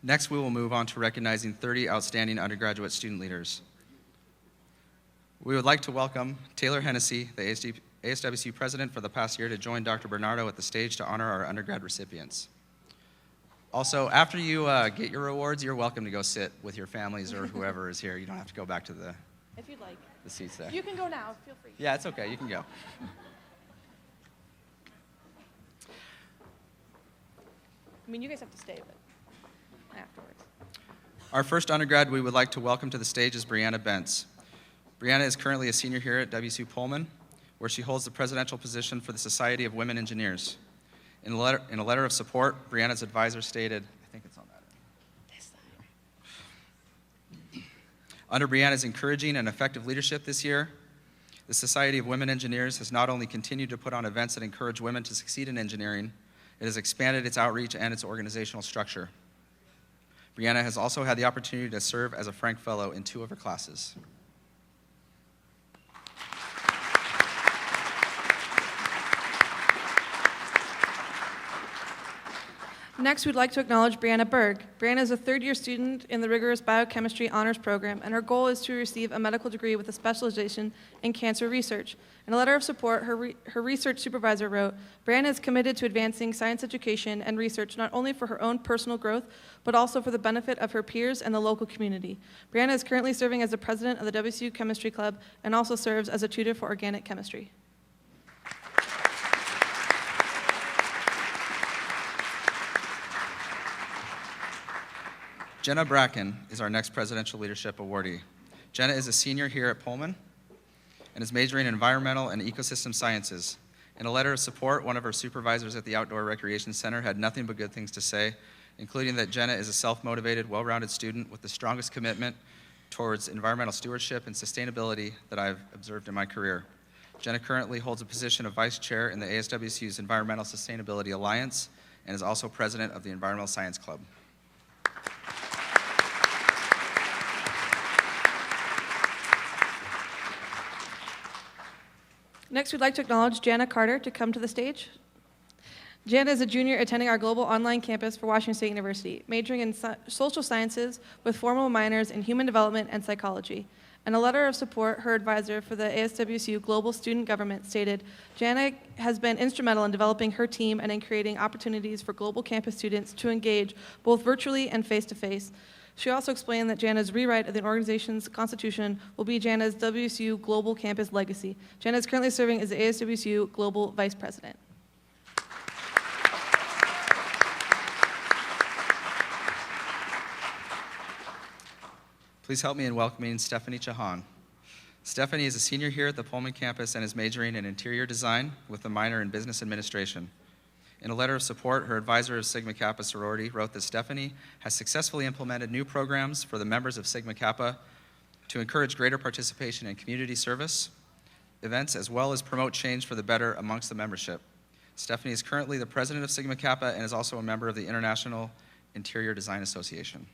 Next, we will move on to recognizing 30 outstanding undergraduate student leaders. We would like to welcome Taylor Hennessy, the ASWSU president for the past year, to join Dr. Bernardo at the stage to honor our undergrad recipients. Also, after you get your awards, you're welcome to go sit with your families or whoever is here. You don't have to go back to the If you'd like. seats there. You can go now, feel free. Yeah, it's okay, you can go. I mean, you guys have to stay, but afterwards. Our first undergrad we would like to welcome to the stage is Brianna Bentz. Brianna is currently a senior here at WSU Pullman, where she holds the presidential position for the Society of Women Engineers. In a letter of support, Brianna's advisor stated, I think it's on that end. Under Brianna's encouraging and effective leadership this year, the Society of Women Engineers has not only continued to put on events that encourage women to succeed in engineering, it has expanded its outreach and its organizational structure. Brianna has also had the opportunity to serve as a Frank Fellow in 2 of her classes. Next, we'd like to acknowledge Brianna Berg. Brianna is a third-year student in the rigorous biochemistry honors program, and her goal is to receive a medical degree with a specialization in cancer research. In a letter of support, her research supervisor wrote, "Brianna is committed to advancing science education and research not only for her own personal growth, but also for the benefit of her peers and the local community." Brianna is currently serving as the president of the WSU Chemistry Club and also serves as a tutor for organic chemistry. Jenna Bracken is our next Presidential Leadership Awardee. Jenna is a senior here at Pullman and is majoring in environmental and ecosystem sciences. In a letter of support, one of her supervisors at the Outdoor Recreation Center had nothing but good things to say, including that Jenna is a self-motivated, well-rounded student with the strongest commitment towards environmental stewardship and sustainability that I've observed in my career. Jenna currently holds a position of vice chair in the ASWSU's Environmental Sustainability Alliance and is also president of the Environmental Science Club. Next, we'd like to acknowledge Jana Carter to come to the stage. Jana is a junior attending our global online campus for Washington State University, majoring in social sciences with formal minors in human development and psychology. In a letter of support, her advisor for the ASWSU Global Student Government stated, "Jana has been instrumental in developing her team and in creating opportunities for global campus students to engage both virtually and face-to-face." She also explained that Jana's rewrite of the organization's constitution will be Jana's WSU Global Campus legacy. Jana is currently serving as the ASWSU Global Vice President. Please help me in welcoming Stephanie Chahan. Stephanie is a senior here at the Pullman campus and is majoring in interior design with a minor in business administration. In a letter of support, her advisor of Sigma Kappa sorority wrote that Stephanie has successfully implemented new programs for the members of Sigma Kappa to encourage greater participation in community service events as well as promote change for the better amongst the membership. Stephanie is currently the president of Sigma Kappa and is also a member of the International Interior Design Association.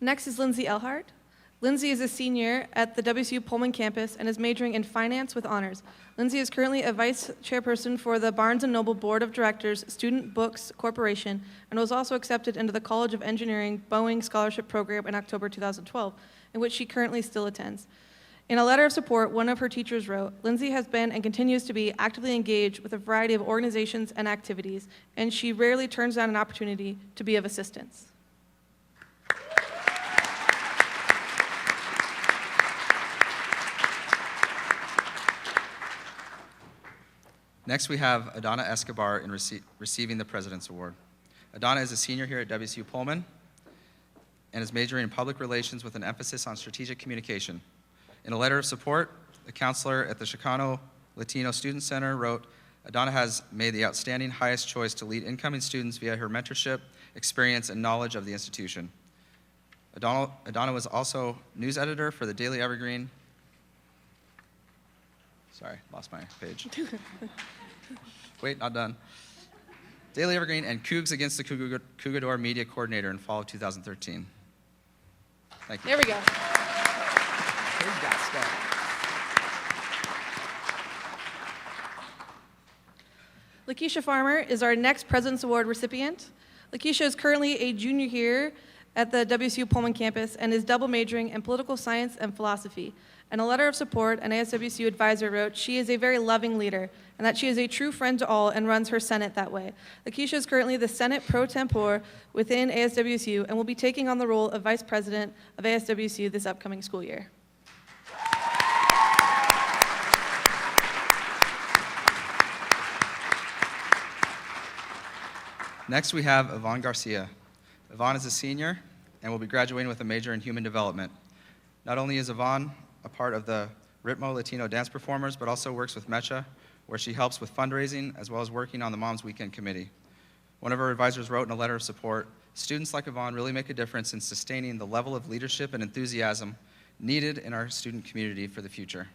Next is Lindsay Elhart. Lindsay is a senior at the WSU Pullman campus and is majoring in finance with honors. Lindsay is currently a vice chairperson for the Barnes & Noble Board of Directors Student Books Corporation and was also accepted into the College of Engineering Boeing Scholarship Program in October 2012, in which she currently still attends. In a letter of support, one of her teachers wrote, Lindsay has been and continues to be actively engaged with a variety of organizations and activities, and she rarely turns down an opportunity to be of assistance. Next, we have Adana Escobar in receiving the President's Award. Adana is a senior here at WSU Pullman and is majoring in public relations with an emphasis on strategic communication. In a letter of support, a counselor at the Chicano Latino Student Center wrote, Adana has made the outstanding highest choice to lead incoming students via her mentorship, experience, and knowledge of the institution. Adana was also news editor for the Daily Evergreen. Sorry, lost my page. Wait, not done. Daily Evergreen and Cougs Against the Cougador media coordinator in fall of 2013. Thank you. There we go. Lakeisha Farmer is our next President's Award recipient. Lakeisha is currently a junior here at the WSU Pullman campus and is double majoring in political science and philosophy. In a letter of support, an ASWSU advisor wrote, she is a very loving leader and that she is a true friend to all and runs her Senate that way. Lakeisha is currently the Senate pro tempore within ASWSU and will be taking on the role of Vice President of ASWSU this upcoming school year. Next, we have Yvonne Garcia. Yvonne is a senior and will be graduating with a major in human development. Not only is Yvonne a part of the Ritmo Latino dance performers, but also works with Mecha, where she helps with fundraising as well as working on the Moms Weekend Committee. One of her advisors wrote in a letter of support, students like Yvonne really make a difference in sustaining the level of leadership and enthusiasm needed in our student community for the future.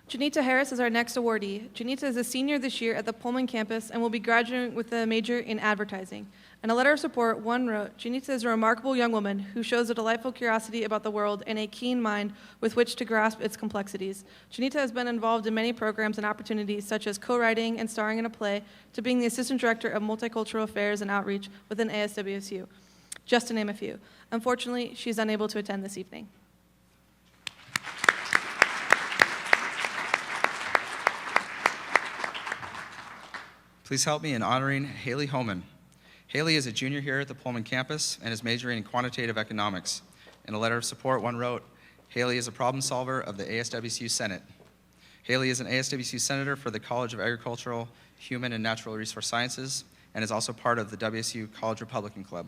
Janita Harris is our next awardee. Janita is a senior this year at the Pullman campus and will be graduating with a major in advertising. In a letter of support, one wrote, Janita is a remarkable young woman who shows a delightful curiosity about the world and a keen mind with which to grasp its complexities. Janita has been involved in many programs and opportunities such as co-writing and starring in a play to being the Assistant Director of Multicultural Affairs and Outreach within ASWSU, just to name a few. Unfortunately, she's unable to attend this evening. Please help me in honoring Haley Homan. Haley is a junior here at the Pullman campus and is majoring in quantitative economics. In a letter of support, one wrote, Haley is a problem solver of the ASWSU Senate. Haley is an ASWSU senator for the College of Agricultural, Human, and Natural Resource Sciences and is also part of the WSU College Republican Club.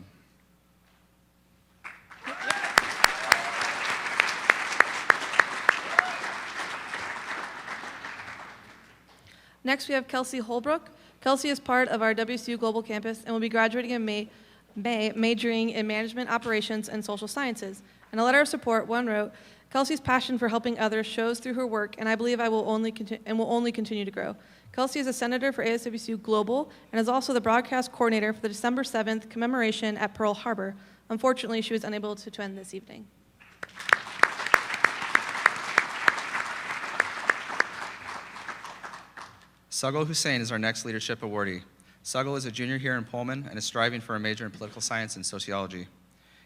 Next, we have Kelsey Holbrook. Kelsey is part of our WSU Global Campus and will be graduating in May, majoring in Management Operations and Social Sciences. In a letter of support, one wrote, Kelsey's passion for helping others shows through her work, and I believe I will only continue to grow. Kelsey is a senator for ASWSU Global and is also the broadcast coordinator for the December 7th commemoration at Pearl Harbor. Unfortunately, she was unable to attend this evening. Sagal Hussein is our next leadership awardee. Sagal is a junior here in Pullman and is striving for a major in political science and sociology.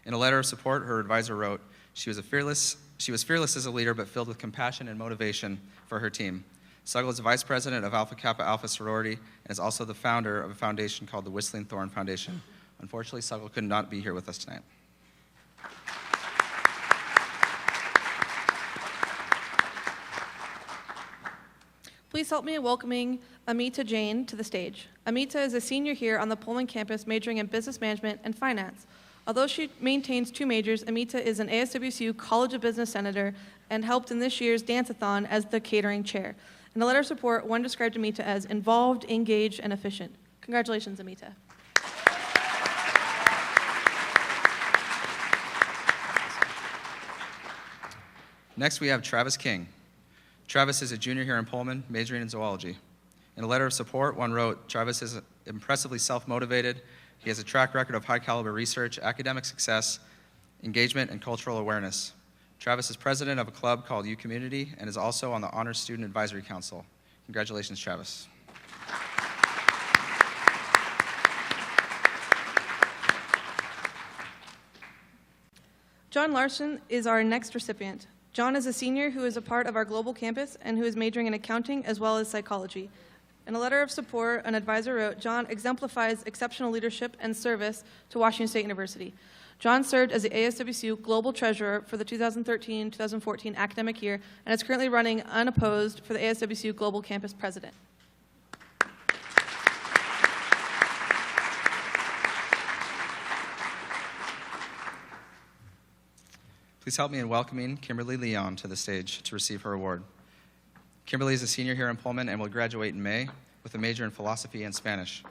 In a letter of support, her advisor wrote, she was fearless as a leader, but filled with compassion and motivation for her team. Sagal is the vice president of Alpha Kappa Alpha sorority and is also the founder of a foundation called the Whistling Thorn Foundation. Unfortunately, Sagal could not be here with us tonight. Please help me in welcoming Amita Jain to the stage. Amita is a senior here on the Pullman campus majoring in business management and finance. Although she maintains two majors, Amita is an ASWSU College of Business senator and helped in this year's dance-a-thon as the catering chair. In a letter of support, one described Amita as involved, engaged, and efficient. Congratulations, Amita. Next, we have Travis King. Travis is a junior here in Pullman, majoring in zoology. In a letter of support, one wrote, Travis is impressively self-motivated. He has a track record of high-caliber research, academic success, engagement, and cultural awareness. Travis is president of a club called U Community and is also on the Honors Student Advisory Council. Congratulations, Travis. John Larson is our next recipient. John is a senior who is a part of our global campus and who is majoring in accounting as well as psychology. In a letter of support, an advisor wrote, John exemplifies exceptional leadership and service to Washington State University. John served as the ASWSU Global Treasurer for the 2013-2014 academic year and is currently running unopposed for the ASWSU Global Campus President. Please help me in welcoming Kimberly Leon to the stage to receive her award. Kimberly is a senior here in Pullman and will graduate in May with a major in philosophy and Spanish.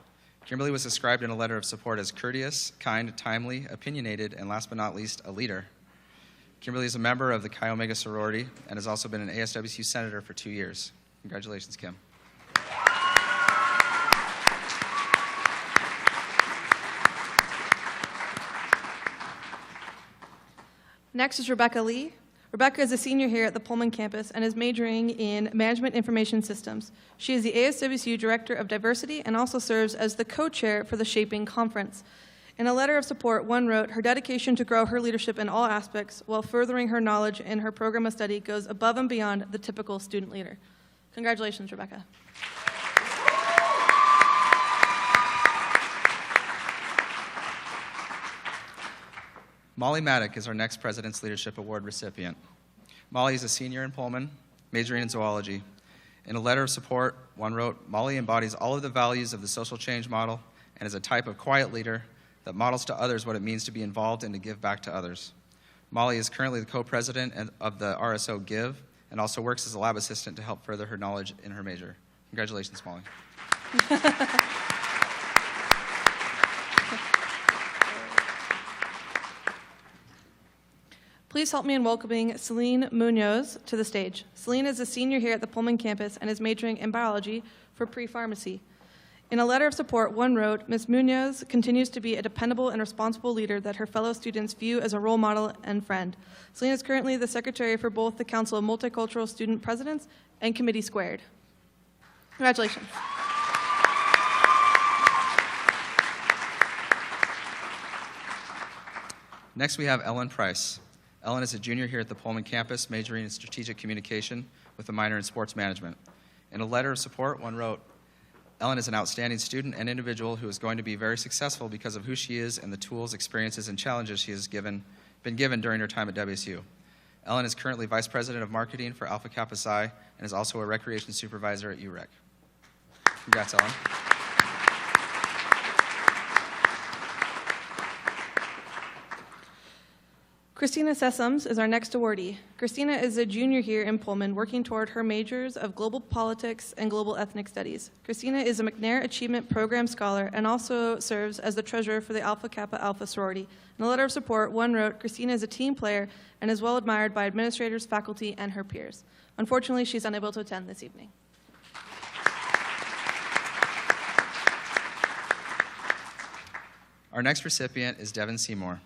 Kimberly was described in a letter of support as courteous, kind, timely, opinionated, and last but not least, a leader. Kimberly is a member of the Chi Omega sorority and has also been an ASWSU senator for 2 years. Congratulations, Kim. Next is Rebecca Lee. Rebecca is a senior here at the Pullman campus and is majoring in Management Information Systems. She is the ASWSU Director of Diversity and also serves as the co-chair for the Shaping Conference. In a letter of support, one wrote, her dedication to grow her leadership in all aspects while furthering her knowledge in her program of study goes above and beyond the typical student leader. Congratulations, Rebecca. Molly Maddock is our next President's Leadership Award recipient. Molly is a senior in Pullman, majoring in zoology. In a letter of support, one wrote, Molly embodies all of the values of the social change model and is a type of quiet leader that models to others what it means to be involved and to give back to others. Molly is currently the co-president of the RSO Give and also works as a lab assistant to help further her knowledge in her major. Congratulations, Molly. Please help me in welcoming Celine Munoz to the stage. Celine is a senior here at the Pullman campus and is majoring in biology for pre-pharmacy. In a letter of support, one wrote, Ms. Munoz continues to be a dependable and responsible leader that her fellow students view as a role model and friend. Celine is currently the secretary for both the Council of Multicultural Student Presidents and Committee Squared. Congratulations. Next, we have Ellen Price. Ellen is a junior here at the Pullman campus, majoring in strategic communication with a minor in sports management. In a letter of support, one wrote, Ellen is an outstanding student and individual who is going to be very successful because of who she is and the tools, experiences, and challenges she has been given during her time at WSU. Ellen is currently Vice President of Marketing for Alpha Kappa Psi and is also a recreation supervisor at UREC. Congrats, Ellen. Christina Sessoms is our next awardee. Christina is a junior here in Pullman working toward her majors of global politics and global ethnic studies. Christina is a McNair Achievement Program scholar and also serves as the treasurer for the Alpha Kappa Alpha sorority. In a letter of support, one wrote, Christina is a team player and is well admired by administrators, faculty, and her peers. Unfortunately, she's unable to attend this evening. Our next recipient is Devin Seymour.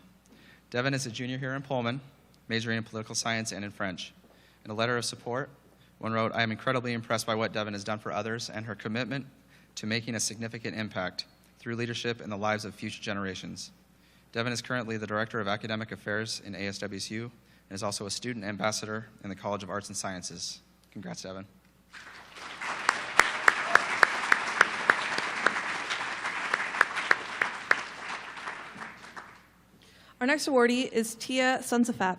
Devin is a junior here in Pullman, majoring in political science and in French. In a letter of support, one wrote, I am incredibly impressed by what Devin has done for others and her commitment to making a significant impact through leadership in the lives of future generations. Devin is currently the Director of Academic Affairs in ASWSU and is also a student ambassador in the College of Arts and Sciences. Congrats, Devin. Our next awardee is Tia Sunsafap.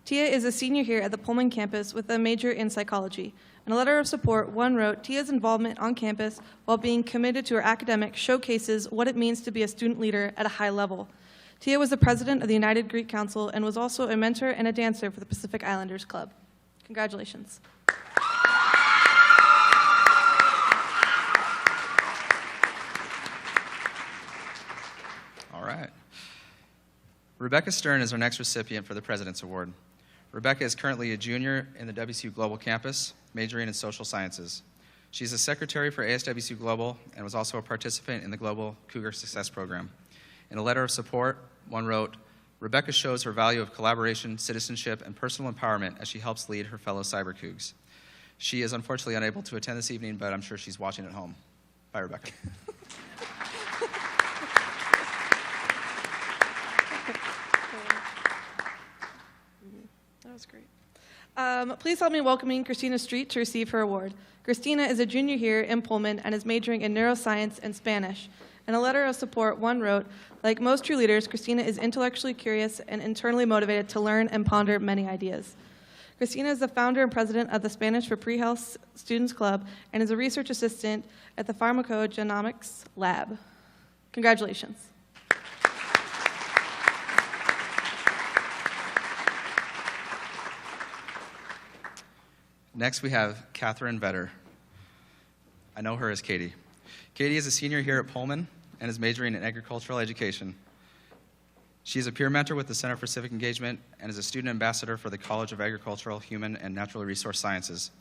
Tia is a senior here at the Pullman campus with a major in psychology. In a letter of support, one wrote, Tia's involvement on campus while being committed to her academics showcases what it means to be a student leader at a high level. Tia was the president of the United Greek Council and was also a mentor and a dancer for the Pacific Islanders Club. Congratulations. All right. Rebecca Stern is our next recipient for the President's Award. Rebecca is currently a junior in the WSU Global campus, majoring in social sciences. She's a secretary for ASWSU Global and was also a participant in the Global Cougar Success Program. In a letter of support, one wrote, Rebecca shows her value of collaboration, citizenship, and personal empowerment as she helps lead her fellow Cyber Cougs. She is unfortunately unable to attend this evening, but I'm sure she's watching at home. Bye, Rebecca. That was great. Please help me welcoming Christina Street to receive her award. Christina is a junior here in Pullman and is majoring in neuroscience and Spanish. In a letter of support, one wrote, "Like most true leaders, Christina is intellectually curious and internally motivated to learn and ponder many ideas." Christina is the founder and president of the Spanish for Pre-Health Students Club and is a research assistant at the Pharmacogenomics Lab. Congratulations. Next, we have Catherine Vetter. I know her as Katie. Katie is a senior here at Pullman and is majoring in agricultural education. She is a peer mentor with the Center for Civic Engagement and is a student ambassador for the College of Agricultural, Human, and Natural Resource Sciences.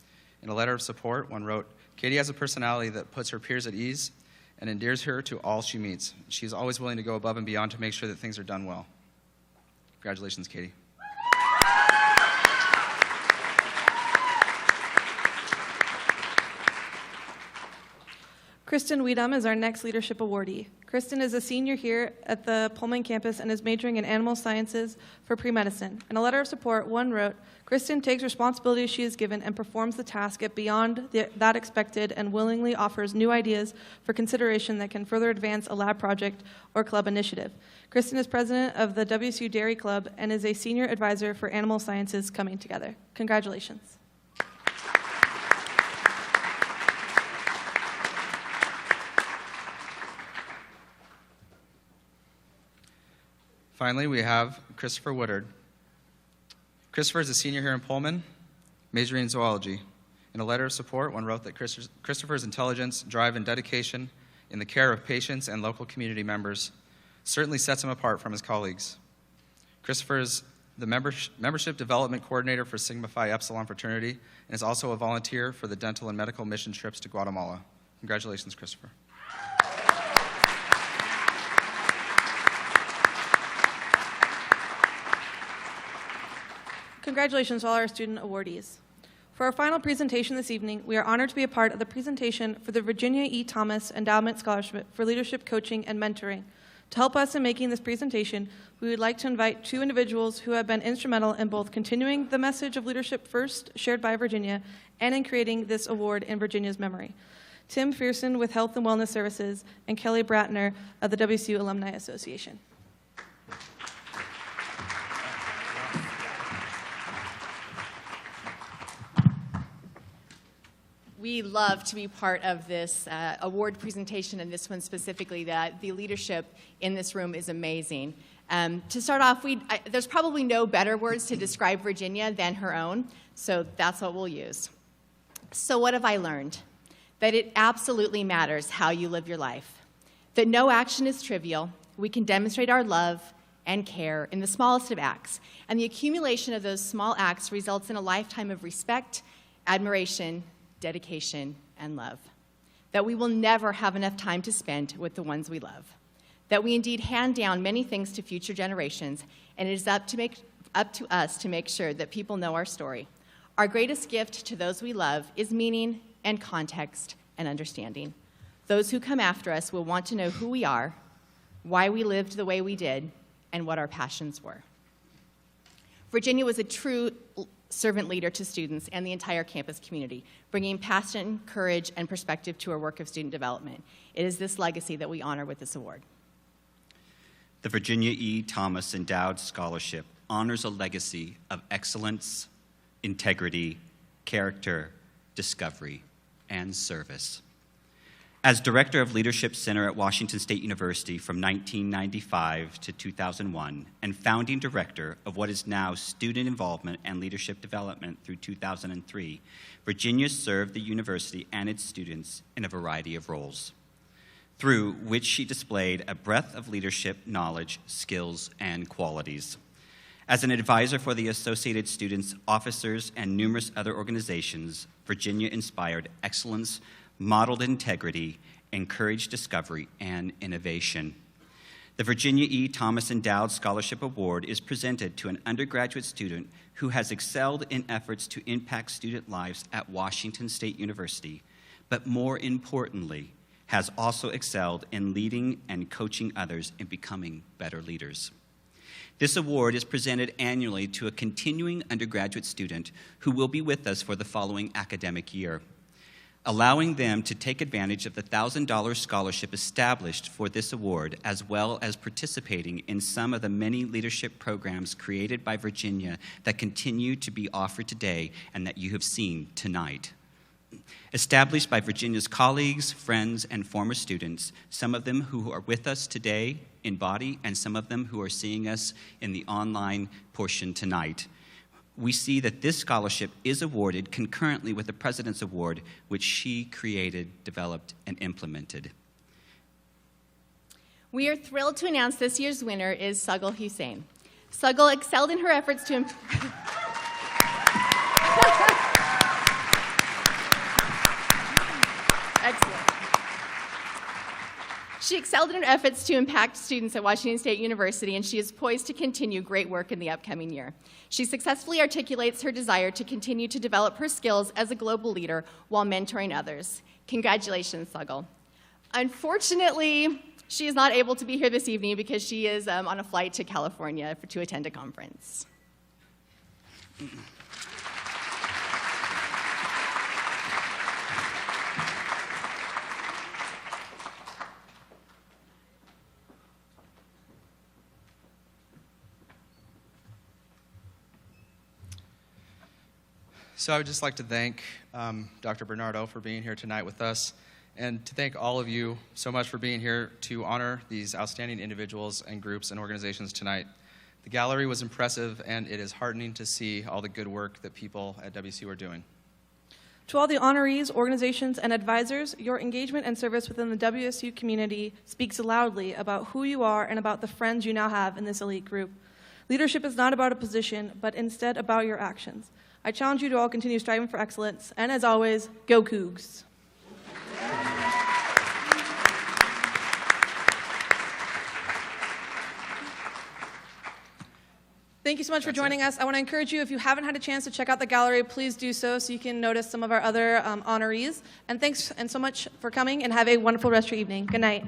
In a letter of support, one wrote, "Katie has a personality that puts her peers at ease and endears her to all she meets. She is always willing to go above and beyond to make sure that things are done well." Congratulations, Katie. Kristen Weedham is our next leadership awardee. Kristen is a senior here at the Pullman campus and is majoring in animal sciences for pre-medicine. In a letter of support, one wrote, "Kristen takes responsibility she is given and performs the task at beyond that expected and willingly offers new ideas for consideration that can further advance a lab project or club initiative." Kristen is president of the WSU Dairy Club and is a senior advisor for animal sciences coming together. Congratulations. Finally, we have Christopher Woodard. Christopher is a senior here in Pullman, majoring in zoology. In a letter of support, one wrote that Christopher's intelligence, drive, and dedication in the care of patients and local community members certainly sets him apart from his colleagues. Christopher is the membership development coordinator for Sigma Phi Epsilon fraternity and is also a volunteer for the dental and medical mission trips to Guatemala. Congratulations, Christopher. Congratulations to all our student awardees. For our final presentation this evening, we are honored to be a part of the presentation for the Virginia E. Thomas Endowment Scholarship for Leadership Coaching and Mentoring. To help us in making this presentation, we would like to invite two individuals who have been instrumental in both continuing the message of leadership first shared by Virginia and in creating this award in Virginia's memory. Tim Fearson with Health and Wellness Services and Kelly Bratner of the WSU Alumni Association. We love to be part of this award presentation, and this one specifically. That the leadership in this room is amazing. To start off, there's probably no better words to describe Virginia than her own, so that's what we'll use. So what have I learned? That it absolutely matters how you live your life. That no action is trivial. We can demonstrate our love and care in the smallest of acts, and the accumulation of those small acts results in a lifetime of respect, admiration, dedication, and love. That we will never have enough time to spend with the ones we love. That we indeed hand down many things to future generations, and it is up to us to make sure that people know our story. Our greatest gift to those we love is meaning and context and understanding. Those who come after us will want to know who we are, why we lived the way we did, and what our passions were. Virginia was a true servant leader to students and the entire campus community, bringing passion, courage, and perspective to our work of student development. It is this legacy that we honor with this award. The Virginia E. Thomas Endowed Scholarship honors a legacy of excellence, integrity, character, discovery, and service. As Director of Leadership Center at Washington State University from 1995 to 2001, and founding director of what is now Student Involvement and Leadership Development through 2003, Virginia served the university and its students in a variety of roles, through which she displayed a breadth of leadership, knowledge, skills, and qualities. As an advisor for the Associated Students, officers, and numerous other organizations, Virginia inspired excellence, modeled integrity, encouraged discovery, and innovation. The Virginia E. Thomas Endowed Scholarship Award is presented to an undergraduate student who has excelled in efforts to impact student lives at Washington State University, but more importantly, has also excelled in leading and coaching others in becoming better leaders. This award is presented annually to a continuing undergraduate student who will be with us for the following academic year, allowing them to take advantage of the $1,000 scholarship established for this award, as well as participating in some of the many leadership programs created by Virginia that continue to be offered today and that you have seen tonight. Established by Virginia's colleagues, friends, and former students, some of them who are with us today in body and some of them who are seeing us in the online portion tonight. We see that this scholarship is awarded concurrently with the President's Award, which she created, developed, and implemented. We are thrilled to announce this year's winner is Sagal Hussain. Sagal excelled in her efforts to Excellent. She excelled in her efforts to impact students at Washington State University, and she is poised to continue great work in the upcoming year. She successfully articulates her desire to continue to develop her skills as a global leader while mentoring others. Congratulations, Sagal. Unfortunately, she is not able to be here this evening because she is on a flight to California to attend a conference. So I would just like to thank Dr. Bernardo for being here tonight with us, and to thank all of you so much for being here to honor these outstanding individuals and groups and organizations tonight. The gallery was impressive, and it is heartening to see all the good work that people at WSU are doing. To all the honorees, organizations, and advisors, your engagement and service within the WSU community speaks loudly about who you are and about the friends you now have in this elite group. Leadership is not about a position, but instead about your actions. I challenge you to all continue striving for excellence, and as always, go Cougs. Thank you so much for joining us. I want to encourage you, if you haven't had a chance to check out the gallery, please do so you can notice some of our other honorees. And thanks and so much for coming, and have a wonderful rest of your evening. Good night.